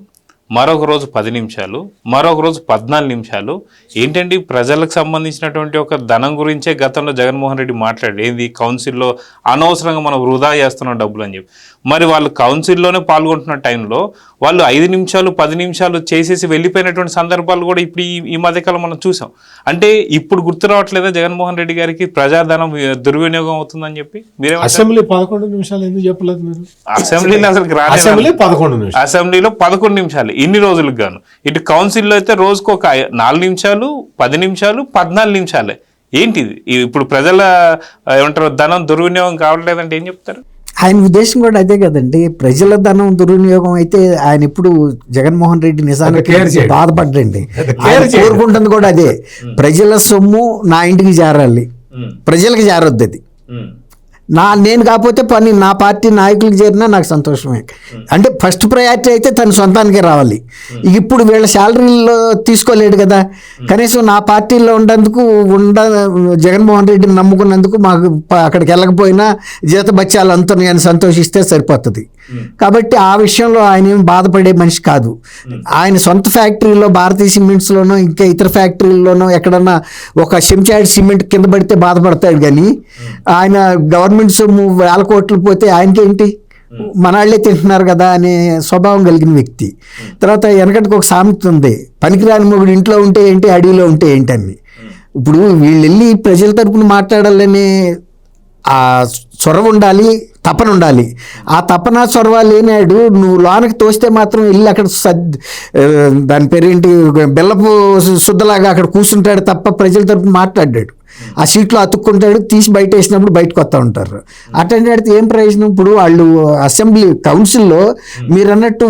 మరొక రోజు 10 నిమిషాలు, మరొక రోజు 14 నిమిషాలు. ఏంటండి ప్రజలకు సంబంధించినటువంటి ఒక ధనం గురించే గతంలో జగన్మోహన్ రెడ్డి మాట్లాడాడు. ఏంది కౌన్సిల్లో అనవసరంగా మనం వృధా చేస్తున్నాం డబ్బులు అని చెప్పి. మరి వాళ్ళు కౌన్సిల్లోనే పాల్గొంటున్న టైంలో వాళ్ళు 5 నిమిషాలు 10 నిమిషాలు చేసేసి వెళ్ళిపోయినటువంటి సందర్భాలు కూడా ఇప్పుడు ఈ మధ్యకాలం మనం చూసాం. అంటే ఇప్పుడు గుర్తు రావట్లేదా జగన్మోహన్ రెడ్డి గారికి ప్రజాధనం దుర్వినియోగం అవుతుందని చెప్పి? మీరే అసెంబ్లీ 11 నిమిషాలు ఎందుకు చెప్పలేదు మీరు? అసెంబ్లీలో అసలు అసెంబ్లీ 11 నిమిషాలు, అసెంబ్లీలో 11 నిమిషాలు ఇన్ని రోజులకు గాను. ఇటు కౌన్సిల్లో అయితే రోజుకు ఒక 4 నిమిషాలు 10 నిమిషాలు 14 నిమిషాలే. ఏంటిది ఇప్పుడు ప్రజల ఏమంటారు ధనం దుర్వినియోగం కావట్లేదంటే ఏం చెప్తారు? ఆయన ఉద్దేశం కూడా అదే కదండి. ప్రజల ధనం దుర్వినియోగం అయితే ఆయన ఇప్పుడు జగన్మోహన్ రెడ్డి నిజానికి బాధపడ్డండి. ఆయన కోరుకుంటుంది కూడా అదే, ప్రజల సొమ్ము నా ఇంటికి చేరాలి, ప్రజలకు చేరొద్దు. అది నేను కాకపోతే పని నా పార్టీ నాయకులకు చేరినా నాకు సంతోషమే. అంటే ఫస్ట్ ప్రయారిటీ అయితే తన సొంతానికే రావాలి. ఇప్పుడు వీళ్ళ శాలరీల్లో తీసుకోలేడు కదా, కనీసం నా పార్టీలో ఉండేందుకు జగన్మోహన్ రెడ్డిని నమ్ముకున్నందుకు మాకు అక్కడికి వెళ్ళకపోయినా జీతబత్యాలు అంతా నేను సంతోషిస్తే సరిపోతుంది. కాబట్టి ఆ విషయంలో ఆయన ఏం బాధపడే మనిషి కాదు. ఆయన సొంత ఫ్యాక్టరీలో భారతీయ సిమెంట్స్లోనో ఇంకా ఇతర ఫ్యాక్టరీల్లోనో ఎక్కడన్నా ఒక చెంచాడు సిమెంట్ కింద పడితే బాధపడతాడు, కానీ ఆయన గవర్నమెంట్ సొమ్ము 1000 కోట్లు పోతే ఆయనకేంటి, మనాళ్లే తింటున్నారు కదా అనే స్వభావం కలిగిన వ్యక్తి. తర్వాత వెనకటికి ఒక సామెత ఉంది, పనికిరాని మొగుడు ఇంట్లో ఉంటే ఏంటి అడవిలో ఉంటే ఏంటి అని. ఇప్పుడు వీళ్ళు వెళ్ళి ప్రజల తరపున మాట్లాడాలనే ఆ చొరవ ఉండాలి, తపన ఉండాలి. ఆ తపన చొరవ లేనాడు నువ్వు లోనకి తోస్తే మాత్రం వెళ్ళి అక్కడ దాని పేరేంటి బెల్లపు శుద్ధలాగా అక్కడ కూర్చుంటాడు తప్ప ప్రజల తరపున మాట్లాడాడు. ఆ సీట్లో అతుక్కుంటాడు, తీసి బయట వేసినప్పుడు బయటకు వస్తూ ఉంటారు. అటెండ్ ఏం ప్రయోజనం? ఇప్పుడు వాళ్ళు అసెంబ్లీ కౌన్సిల్లో మీరు అన్నట్టు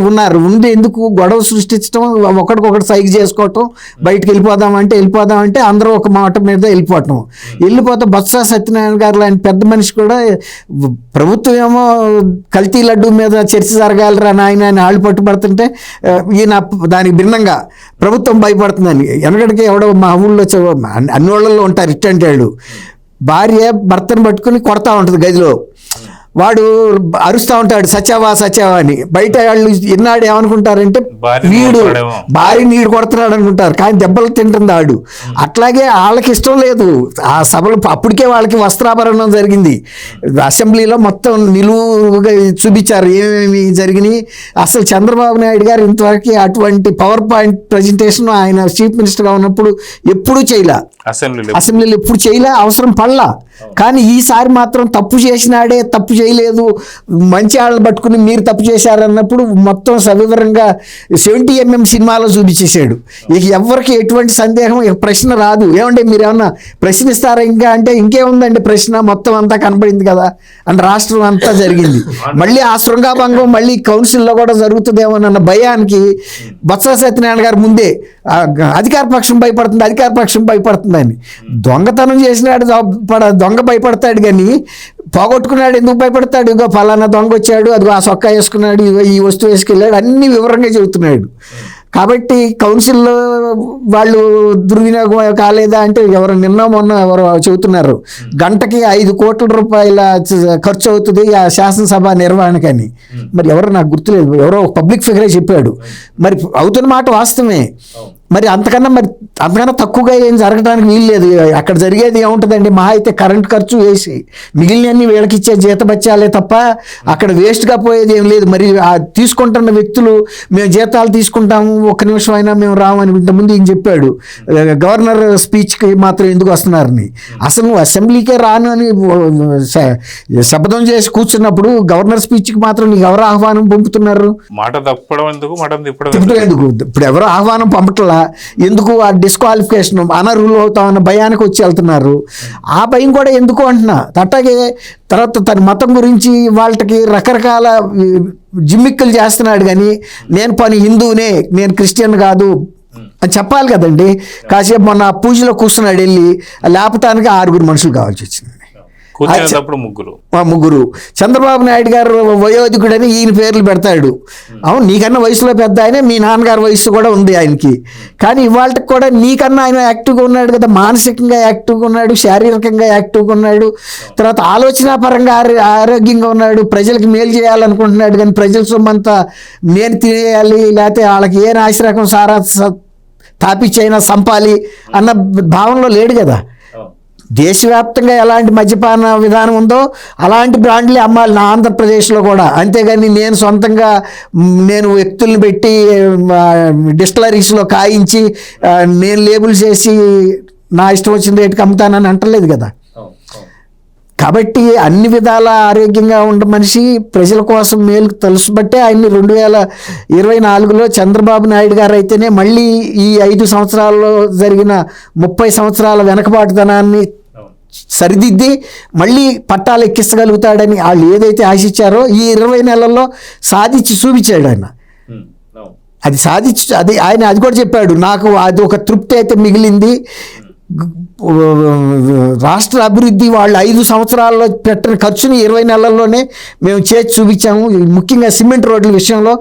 ఉండి ఎందుకు గొడవ సృష్టించడం, ఒకటికొకటి సైగ చేసుకోవటం, బయటకు వెళ్ళిపోదామంటే అందరూ ఒక మాట మీద వెళ్ళిపోతే బొత్స సత్యనారాయణ గారు లాంటి పెద్ద మనిషి కూడా ప్రభుత్వం ఏమో కల్తీ లడ్డు మీద చర్చ జరగాలరా నాయన అని ఆళ్ళు పట్టుబడుతుంటే ఈయన దానికి భిన్నంగా ప్రభుత్వం భయపడుతుందని. వెనకడికి ఎవడో మా ఊళ్ళో అన్ని ఊళ్ళల్లో ఉంటారు ఇట్టంటాడు, భార్య భర్తను పట్టుకుని కొడతా ఉంటుంది గదిలో, వాడు అరుస్తూ ఉంటాడు సచావా అని. బయట వాళ్ళు ఎన్నాడు ఏమనుకుంటారంటే భార్య నీడు కొడుతున్నాడు అనుకుంటారు, కానీ దెబ్బలు తింటుంది ఆడు. అట్లాగే వాళ్ళకి ఇష్టం లేదు ఆ సభలు. అప్పటికే వాళ్ళకి వస్త్రాభరణం జరిగింది, అసెంబ్లీలో మొత్తం నిలువుగా చూపించారు ఏమేమి జరిగినాయి. అసలు చంద్రబాబు నాయుడు గారు ఇంతవరకు అటువంటి పవర్ పాయింట్ ప్రజెంటేషన్ ఆయన చీఫ్ మినిస్టర్గా ఉన్నప్పుడు ఎప్పుడూ చేయలే, అసెంబ్లీలో ఎప్పుడు చేయలే, అవసరం పడలా. కానీ ఈసారి మాత్రం తప్పు చేసినాడే, తప్పు చేయలేదు, మంచి వాళ్ళని పట్టుకుని మీరు తప్పు చేశారన్నప్పుడు మొత్తం సవివరంగా 70mm సినిమాలో చూపించేశాడు. ఇక ఎవరికి ఎటువంటి సందేహం, ప్రశ్న రాదు. ఏమంటే మీరు ఏమన్నా ప్రశ్నిస్తారా ఇంకా అంటే ఇంకేముందండి ప్రశ్న, మొత్తం అంతా కనపడింది కదా అంటే రాష్ట్రం అంతా జరిగింది. మళ్ళీ ఆ శృంగాభంగం మళ్ళీ కౌన్సిల్లో కూడా జరుగుతుందేమోనన్న భయానికి బొత్స సత్యనారాయణ గారు ముందే అధికార పక్షం భయపడుతుందని. దొంగతనం చేసినాడు దొంగ భయపడతాడు, కానీ పోగొట్టుకున్నాడు ఎందుకు భయపడతాడు? ఇగో ఫలానా దొంగ వచ్చాడు, అదిగో ఆ సొక్కా వేసుకున్నాడు, ఈ వస్తువు వేసుకెళ్ళాడు, అన్ని వివరంగా చెబుతున్నాడు. కాబట్టి కౌన్సిల్లో వాళ్ళు దుర్వినియోగం కాలేదా అంటే ఎవరు మొన్న ఎవరు చెబుతున్నారు, గంటకి 5 కోట్ల రూపాయల ఖర్చు అవుతుంది ఆ శాసనసభ నిర్వహణకని. మరి ఎవరు నాకు గుర్తులేదు, ఎవరో పబ్లిక్ ఫిగరే చెప్పాడు. మరి అవుతున్న మాట వాస్తవమే. మరి అంతకన్నా తక్కువగా ఏం జరగడానికి వీలు లేదు. అక్కడ జరిగేది ఏముంటుందండి, మహా అయితే కరెంట్ ఖర్చు వేసి మిగిలినన్ని వీళ్ళకి ఇచ్చే జీతబత్యాలే తప్ప అక్కడ వేస్ట్గా పోయేది ఏం లేదు. మరి తీసుకుంటున్న వ్యక్తులు మేము జీతాలు తీసుకుంటాము, ఒక్క నిమిషం అయినా మేము రామని ఇంతకుముందు ఈయన చెప్పాడు. గవర్నర్ స్పీచ్కి మాత్రం ఎందుకు వస్తున్నారని. అసలు నువ్వు అసెంబ్లీకే రాను అని శపథం చేసి కూర్చున్నప్పుడు గవర్నర్ స్పీచ్కి మాత్రం నీకు ఎవరు ఆహ్వానం పంపుతున్నారు? మాట తప్పడం ఎందుకు, మాట ఎందుకు? ఇప్పుడు ఎవరు ఆహ్వానం పంపట్లా, ఎందుకు? ఆ డిస్క్వాలిఫికేషన్ అనర్హులు అవుతామన్న భయానికి వచ్చి వెళ్తున్నారు. ఆ భయం కూడా ఎందుకు అంటున్నా. అట్లాగే తర్వాత తన మతం గురించి వాళ్ళకి రకరకాల జిమ్మిక్కులు చేస్తున్నాడు, కానీ నేను హిందువునే, నేను క్రిస్టియన్ కాదు అని చెప్పాలి కదండి. కాసేపు మొన్న పూజలో కూర్చున్నాడు, వెళ్ళి లేపటానికి 6 మనుషులు కావాల్సి వచ్చింది. కూర్చునేటప్పుడు ముగ్గురు. ముగ్గురు. చంద్రబాబు నాయుడు గారు వయోధికుడని ఈయన పేర్లు పెడతాడు. అవును, నీకన్నా వయసులో పెద్ద ఆయన, మీ నాన్నగారి వయసు కూడా ఉంది ఆయనకి. కానీ ఇవాళకి కూడా నీకన్నా ఆయన యాక్టివ్గా ఉన్నాడు కదా, మానసికంగా యాక్టివ్గా ఉన్నాడు, శారీరకంగా యాక్టివ్గా ఉన్నాడు, తర్వాత ఆలోచన పరంగా ఆరోగ్యంగా ఉన్నాడు, ప్రజలకు మేలు చేయాలనుకుంటున్నాడు. కానీ ప్రజల సొమ్మంతా నేను తినేయాలి, లేకపోతే వాళ్ళకి ఏ నాసిరకం సారా తాపిచ్చైనా సంపాలి అన్న భావనలో లేడు కదా. దేశవ్యాప్తంగా ఎలాంటి మద్యపాన విధానం ఉందో అలాంటి బ్రాండ్లే అమ్మాలి నా ఆంధ్రప్రదేశ్లో కూడా. అంతేగాని నేను సొంతంగా నేను వ్యక్తుల్ని పెట్టి డిస్టిలరీస్లో కాయించి నేను లేబుల్ చేసి నా ఇష్టం వచ్చిన రేటుకి అమ్ముతానని అంటలేదు కదా. కాబట్టి అన్ని విధాల ఆరోగ్యంగా ఉన్న మనిషి, ప్రజల కోసం మేలు తెలుసుబట్టే ఆయన్ని 2024లో చంద్రబాబు నాయుడు గారు అయితేనే మళ్ళీ ఈ 5 సంవత్సరాల్లో జరిగిన 30 సంవత్సరాల వెనకబాటుతనాన్ని సరిదిద్ది మళ్ళీ పట్టాలు ఎక్కించగలుగుతాడని వాళ్ళు ఏదైతే ఆశించారో ఈ 20 నెలల్లో సాధించి చూపించాడు ఆయన. అది సాధించి ఆయన అది కూడా చెప్పాడు, నాకు అది ఒక తృప్తి అయితే మిగిలింది. రాష్ట్ర అభివృద్ధి వాళ్ళు 5 సంవత్సరాల్లో పెట్టిన ఖర్చుని 20 నెలల్లోనే మేము చేసి చూపించాము. ముఖ్యంగా సిమెంట్ రోడ్ల విషయంలో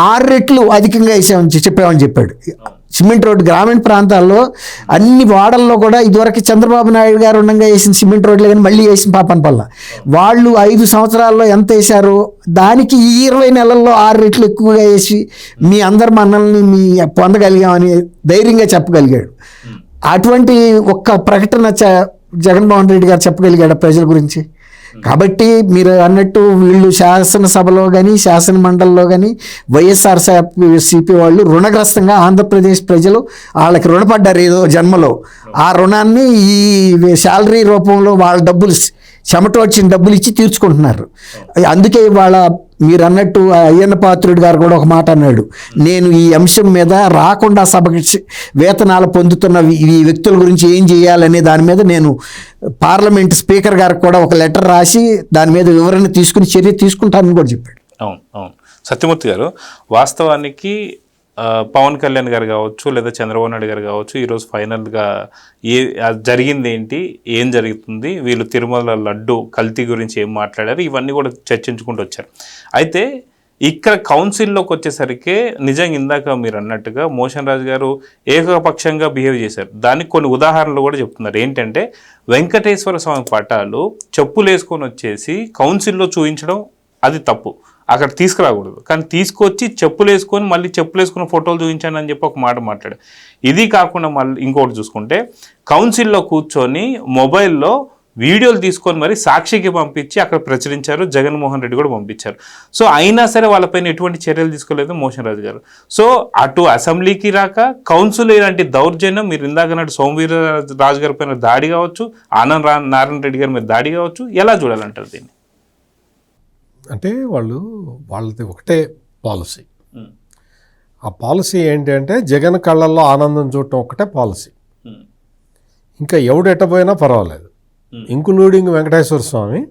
6 రెట్లు అధికంగా చెప్పామని చెప్పాడు. సిమెంట్ రోడ్డు గ్రామీణ ప్రాంతాల్లో అన్ని వాడల్లో కూడా ఇదివరకు చంద్రబాబు నాయుడు గారు ఉండగా వేసిన సిమెంట్ రోడ్లు కానీ మళ్ళీ వేసిన పాపన పల్ల వాళ్ళు 5 సంవత్సరాల్లో ఎంత వేశారో దానికి ఈ 20 నెలల్లో 6 రెట్లు ఎక్కువగా వేసి మీ అందరి మన్నల్ని మీ పొందగలిగామని ధైర్యంగా చెప్పగలిగాడు. అటువంటి ఒక్క ప్రకటన జగన్మోహన్ రెడ్డి గారు చెప్పగలిగాడు ప్రజల గురించి. కాబట్టి మీరు అన్నట్టు వీళ్ళు శాసనసభలో కానీ శాసన మండలిలో కానీ వైఎస్ఆర్సీపీ వాళ్ళు రుణగ్రస్తంగా ఆంధ్రప్రదేశ్ ప్రజలు వాళ్ళకి రుణపడ్డారు ఏదో జన్మలో. ఆ రుణాన్ని ఈ శాలరీ రూపంలో వాళ్ళ డబ్బులు చెమట వచ్చిన డబ్బులు ఇచ్చి తీర్చుకుంటున్నారు. అందుకే ఇవాళ మీరు అన్నట్టు అయ్యన్న పాత్రుడు గారు కూడా ఒక మాట అన్నాడు, నేను ఈ అంశం మీద రాకుండా సభకి వేతనాలు పొందుతున్న ఈ వ్యక్తుల గురించి ఏం చేయాలనే దాని మీద నేను పార్లమెంట్ స్పీకర్ గారికి కూడా ఒక లెటర్ రాసి దాని మీద వివరణ తీసుకుని చర్య తీసుకుంటానని కూడా చెప్పాడు. అవును అవును సత్యమూర్తి గారు, వాస్తవానికి పవన్ కళ్యాణ్ గారు కావచ్చు లేదా చంద్రబాబు నాయుడు గారు కావచ్చు ఈరోజు ఫైనల్గా జరిగింది ఏంటి, ఏం జరుగుతుంది, వీళ్ళు తిరుమల లడ్డు కల్తీ గురించి ఏం మాట్లాడారు, ఇవన్నీ కూడా చర్చించుకుంటూ వచ్చారు. అయితే ఇక్కడ కౌన్సిల్లోకి వచ్చేసరికి నిజంగా ఇందాక మీరు అన్నట్టుగా మోషన్ రాజు గారు ఏకపక్షంగా బిహేవ్ చేశారు. దానికి కొన్ని ఉదాహరణలు కూడా చెప్తున్నారు. ఏంటంటే వెంకటేశ్వర స్వామి పటాలు చెప్పులు వేసుకొని వచ్చేసి కౌన్సిల్లో చూపించడం అది తప్పు, అక్కడ తీసుకురాకూడదు. కానీ తీసుకొచ్చి చెప్పులు వేసుకొని మళ్ళీ చెప్పులు వేసుకున్న ఫోటోలు చూపించాను అని చెప్పి ఒక మాట మాట్లాడారు. ఇది కాకుండా మళ్ళీ ఇంకోటి చూసుకుంటే కౌన్సిల్లో కూర్చొని మొబైల్లో వీడియోలు తీసుకొని మరి సాక్షికి పంపించి అక్కడ ప్రచురించారు, జగన్మోహన్ రెడ్డి కూడా పంపించారు. సో అయినా సరే వాళ్ళపైన ఎటువంటి చర్యలు తీసుకోలేదు మోషన్ రాజు గారు. సో అటు అసెంబ్లీకి రాక కౌన్సిల్ ఇలాంటి దౌర్జన్యం, మీరు ఇందాకన్నట్టు సోమవీర రాజు గారి పైన దాడి కావచ్చు, ఆనంద్ నారాయణ రెడ్డి గారి మీద దాడి కావచ్చు, ఎలా చూడాలంటారు దీన్ని? అంటే వాళ్ళది ఒకటే పాలసీ. ఆ పాలసీ ఏంటంటే జగన్ కళ్ళల్లో ఆనందం చూడటం ఒకటే పాలసీ. ఇంకా ఎవడెట్టపోయినా పర్వాలేదు, ఇంక్లూడింగ్ వెంకటేశ్వర స్వామి.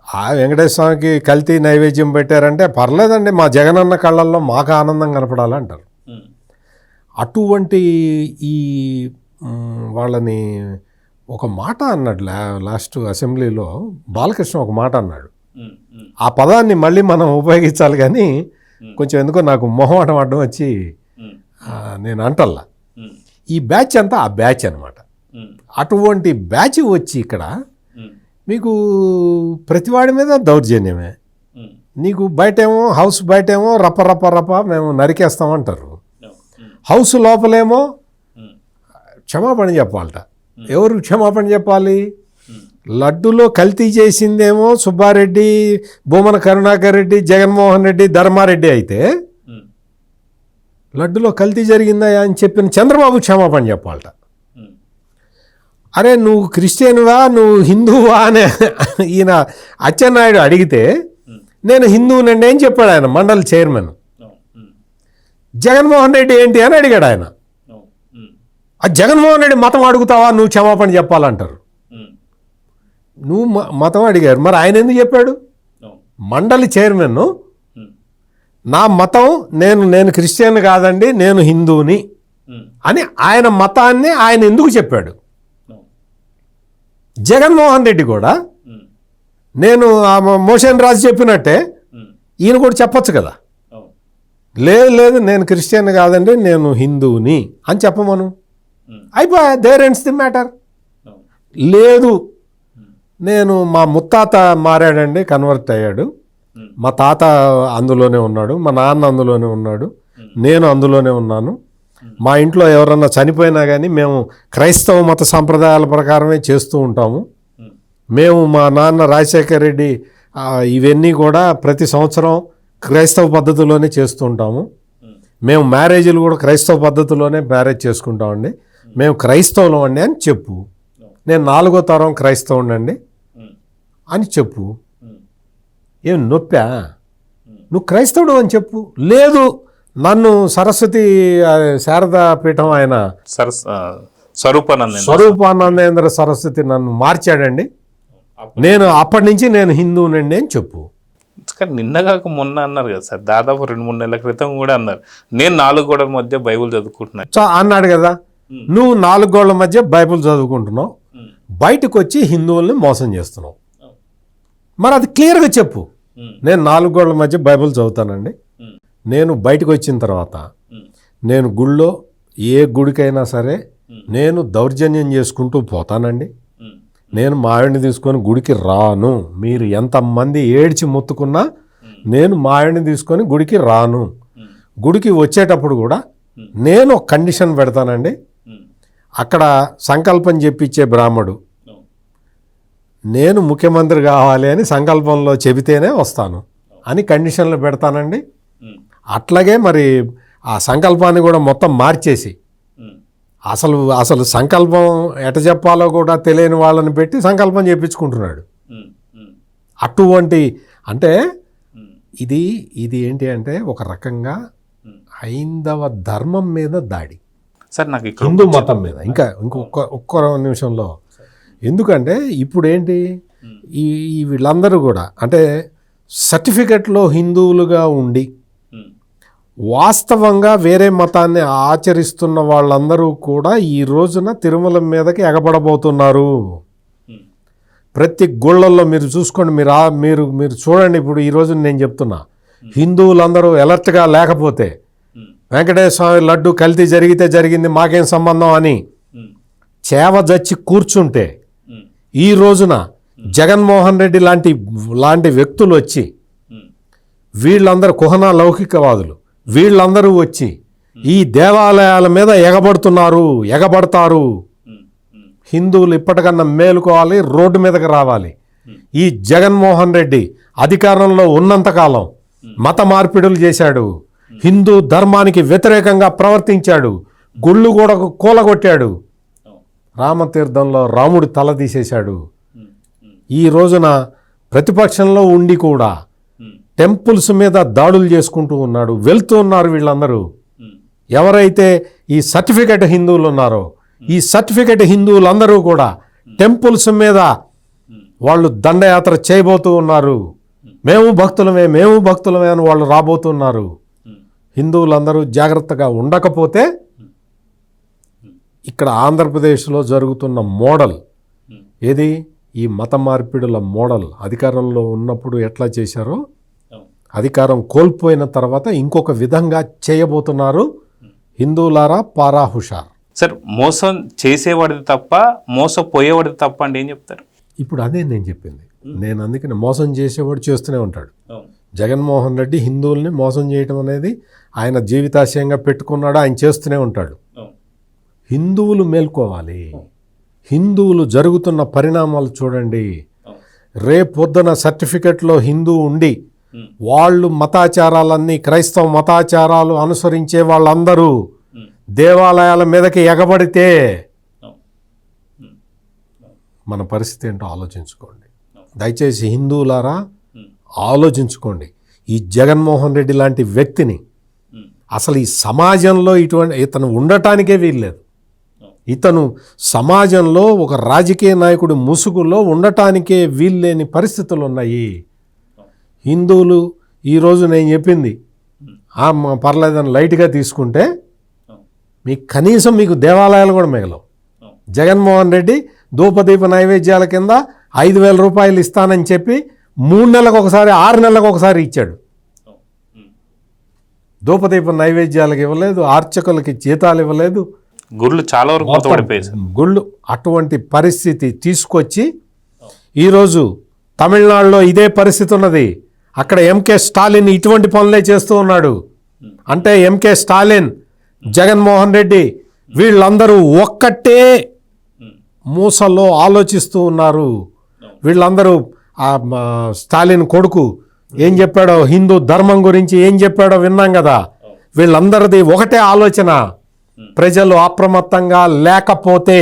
ఆ వెంకటేశ్వర స్వామికి కల్తీ నైవేద్యం పెట్టారంటే పర్లేదండి, మా జగనన్న కళ్ళల్లో మాకు ఆనందం కనపడాలంటారు. అటువంటి ఈ వాళ్ళని ఒక మాట అన్నాడు లాస్ట్ అసెంబ్లీలో బాలకృష్ణ ఒక మాట అన్నాడు. ఆ పదాన్ని మళ్ళీ మనం ఉపయోగించాలి కానీ కొంచెం ఎందుకో నాకు మొహమాటం అడ్డం వచ్చి నేను అంటల్లా. ఈ బ్యాచ్ అంతా ఆ బ్యాచ్ అనమాట. అటువంటి బ్యాచ్ వచ్చి ఇక్కడ మీకు ప్రతివాడి మీద దౌర్జన్యమే. నీకు బయటేమో హౌస్ బయటేమో రప్ప మేము నరికేస్తామంటారు, హౌస్ లోపలేమో క్షమాపణ చెప్పాలట. ఎవరు క్షమాపణ చెప్పాలి? లడ్డులో కల్తీ చేసిందేమో సుబ్బారెడ్డి, భూమన కరుణాకర్ రెడ్డి, జగన్మోహన్ రెడ్డి, ధర్మారెడ్డి అయితే లడ్డులో కల్తీ జరిగిందా అని చెప్పిన చంద్రబాబు క్షమాపణ చెప్పాలట. అరే నువ్వు క్రిస్టియన్వా, నువ్వు హిందువా అని ఈయన అచ్చెన్నాయుడు అడిగితే నేను హిందువునండి అని చెప్పాడు ఆయన, మండలి చైర్మన్. జగన్మోహన్ రెడ్డి ఏంటి అని అడిగాడు ఆయన. ఆ జగన్మోహన్ రెడ్డి మతం అడుగుతావా, నువ్వు క్షమాపణ చెప్పాలంటారు. నువ్వు మతం అడిగారు, మరి ఆయన ఎందుకు చెప్పాడు? మండలి చైర్మన్ నా మతం నేను క్రిస్టియన్ కాదండి, నేను హిందువుని అని ఆయన మతాన్ని ఆయన ఎందుకు చెప్పాడు? జగన్మోహన్ రెడ్డి కూడా నేను ఆ మోషన్ రాజు చెప్పినట్టే ఈయన కూడా చెప్పొచ్చు కదా, లేదు లేదు నేను క్రిస్టియన్ కాదండి నేను హిందువుని అని చెప్పమను, అయిపోయా, దేర్ ఎండ్స్ ది మ్యాటర్. లేదు నేను మా ముత్తాత మారాడండి, కన్వర్ట్ అయ్యాడు, మా తాత అందులోనే ఉన్నాడు, మా నాన్న అందులోనే ఉన్నాడు, నేను అందులోనే ఉన్నాను, మా ఇంట్లో ఎవరన్నా చనిపోయినా కానీ మేము క్రైస్తవ మత సంప్రదాయాల ప్రకారమే చేస్తూ ఉంటాము, మేము మా నాన్న రాజశేఖర్ రెడ్డి ఇవన్నీ కూడా ప్రతి సంవత్సరం క్రైస్తవ పద్ధతిలోనే చేస్తూ ఉంటాము, మేము మ్యారేజీలు కూడా క్రైస్తవ పద్ధతిలోనే మ్యారేజ్ చేసుకుంటామండి, మేము క్రైస్తవులం అండి అని చెప్పు. నేను 4వ తరం క్రైస్తవుని అండి అని చెప్పు. ఏం నొప్పా? నువ్వు క్రైస్తవుడు అని చెప్పు. లేదు నన్ను సరస్వతి శారదా పీఠం ఆయన స్వరూపానందేంద్ర సరస్వతి నన్ను మార్చాడండి, నేను అప్పటి నుంచి నేను హిందువునండి అని చెప్పు. కానీ నిన్నగాక మొన్న అన్నారు కదా సార్, దాదాపు 2-3 నెలల క్రితం కూడా అన్నారు నేను 4 గోడల మధ్య బైబుల్ చదువుకుంటున్నాను. సో అన్నాడు కదా, నువ్వు 4 గోడల మధ్య బైబుల్ చదువుకుంటున్నావు, బయటకు వచ్చి హిందువుల్ని మోసం చేస్తున్నావు. మరి అది క్లియర్గా చెప్పు, నేను 4 గోడల మధ్య బైబుల్ చదువుతానండి, నేను బయటకు వచ్చిన తర్వాత నేను గుళ్ళో ఏ గుడికైనా సరే నేను దౌర్జన్యం చేసుకుంటూ పోతానండి, నేను మా ఆవిడని తీసుకొని గుడికి రాను, మీరు ఎంతమంది ఏడ్చి మొత్తుకున్నా నేను మా ఆవిడని తీసుకొని గుడికి రాను, గుడికి వచ్చేటప్పుడు కూడా నేను ఒక కండిషన్ పెడతానండి, అక్కడ సంకల్పం చెప్పించే బ్రాహ్మడు నేను ముఖ్యమంత్రి కావాలి అని సంకల్పంలో చెబితేనే వస్తాను అని కండిషన్లు పెడతానండి. అట్లాగే మరి ఆ సంకల్పాన్ని కూడా మొత్తం మార్చేసి అసలు సంకల్పం ఎట చెప్పాలో కూడా తెలియని వాళ్ళని పెట్టి సంకల్పం చేయించుకుంటున్నాడు. అటువంటి అంటే ఇది ఏంటి అంటే ఒక రకంగా హైందవ ధర్మం మీద దాడి, సార్ నాకు హిందూ మతం మీద. ఇంకా ఒక్క నిమిషంలో, ఎందుకంటే ఇప్పుడు ఏంటి ఈ వీళ్ళందరూ కూడా అంటే సర్టిఫికెట్లో హిందువులుగా ఉండి వాస్తవంగా వేరే మతాన్ని ఆచరిస్తున్న వాళ్ళందరూ కూడా ఈ రోజున తిరుమల మీదకి ఎగబడబోతున్నారు. ప్రతి గుళ్ళల్లో మీరు చూసుకోండి, మీరు చూడండి. ఇప్పుడు ఈరోజు నేను చెప్తున్నా, హిందువులందరూ అలర్ట్గా లేకపోతే వెంకటేశ్వర స్వామి లడ్డు కల్తీ జరిగితే జరిగింది మాకేం సంబంధం అని చేవజచ్చి కూర్చుంటే ఈ రోజున జగన్మోహన్ రెడ్డి లాంటి వ్యక్తులు వచ్చి వీళ్ళందరూ కుహనా లౌకికవాదులు వీళ్ళందరూ వచ్చి ఈ దేవాలయాల మీద ఎగబడతారు. హిందువులు ఇప్పటికన్నా మేలుకోవాలి, రోడ్డు మీదకి రావాలి. ఈ జగన్మోహన్ రెడ్డి అధికారంలో ఉన్నంతకాలం మత మార్పిడులు చేశాడు, హిందూ ధర్మానికి వ్యతిరేకంగా ప్రవర్తించాడు, గుళ్ళు కూడా కూలగొట్టాడు, రామతీర్థంలో రాముడి తల తీసేశాడు. ఈ రోజున ప్రతిపక్షంలో ఉండి కూడా టెంపుల్స్ మీద దాడులు చేసుకుంటూ ఉన్నాడు. వెళ్తూ ఉన్నారు వీళ్ళందరూ. ఎవరైతే ఈ సర్టిఫికెట్ హిందువులు ఉన్నారో ఈ సర్టిఫికెట్ హిందువులందరూ కూడా టెంపుల్స్ మీద వాళ్ళు దండయాత్ర చేయబోతూ ఉన్నారు. మేము భక్తులమే అని వాళ్ళు రాబోతున్నారు. హిందువులందరూ జాగ్రత్తగా ఉండకపోతే ఇక్కడ ఆంధ్రప్రదేశ్లో జరుగుతున్న మోడల్ ఏది, ఈ మత మార్పిడుల మోడల్ అధికారంలో ఉన్నప్పుడు ఎట్లా చేశారో అధికారం కోల్పోయిన తర్వాత ఇంకొక విధంగా చేయబోతున్నారు. హిందువులారా పారా హుషార్. సార్ మోసం చేసేవాడిది తప్ప మోసపోయేవాడిది తప్ప అంటే ఏం చెప్తారు? ఇప్పుడు అదే నేను చెప్పింది. నేను అందుకని మోసం చేసేవాడు చేస్తూనే ఉంటాడు. జగన్మోహన్ రెడ్డి హిందువుల్ని మోసం చేయడం అనేది ఆయన జీవితాశయంగా పెట్టుకున్నాడు, ఆయన చేస్తూనే ఉంటాడు. హిందువులు మేల్కోవాలి. హిందువులు జరుగుతున్న పరిణామాలు చూడండి. రేపొద్దున సర్టిఫికెట్లో హిందూ ఉండి వాళ్ళు మతాచారాలన్నీ క్రైస్తవ మతాచారాలు అనుసరించే వాళ్ళందరూ దేవాలయాల మీదకి ఎగబడితే మన పరిస్థితి ఏంటో ఆలోచించుకోండి. దయచేసి హిందువులారా ఆలోచించుకోండి. ఈ జగన్మోహన్ రెడ్డి లాంటి వ్యక్తిని అసలు ఈ సమాజంలో ఇతను ఉండటానికే వీల్లేదు. ఇతను సమాజంలో ఒక రాజకీయ నాయకుడి ముసుగులో ఉండటానికే వీల్లేని పరిస్థితులు ఉన్నాయి. హిందువులు ఈరోజు నేను చెప్పింది పర్లేదని లైట్గా తీసుకుంటే మీకు కనీసం మీకు దేవాలయాలు కూడా మిగలవు. జగన్మోహన్ రెడ్డి ధూపదీప నైవేద్యాల కింద 5,000 రూపాయలు ఇస్తానని చెప్పి 3 నెలలకు ఒకసారి 6 నెలలకు ఒకసారి ఇచ్చాడు. ధూపదీప నైవేద్యాలకు ఇవ్వలేదు, అర్చకులకి జీతాలు ఇవ్వలేదు, గుళ్ళు చాలా వరకు మూతపడిపోయాయి సార్. గుళ్ళు. అటువంటి పరిస్థితి తీసుకొచ్చి ఈరోజు తమిళనాడులో ఇదే పరిస్థితి ఉన్నది. అక్కడ ఎంకే స్టాలిన్ ఇటువంటి పనులే చేస్తూ ఉన్నాడు. అంటే ఎంకే స్టాలిన్, జగన్మోహన్ రెడ్డి వీళ్ళందరూ ఒక్కటే మూసల్లో ఆలోచిస్తూ ఉన్నారు. వీళ్ళందరూ స్టాలిన్ కొడుకు ఏం చెప్పాడో, హిందూ ధర్మం గురించి ఏం చెప్పాడో విన్నాం కదా. వీళ్ళందరిది ఒకటే ఆలోచన, ప్రజలు అప్రమత్తంగా లేకపోతే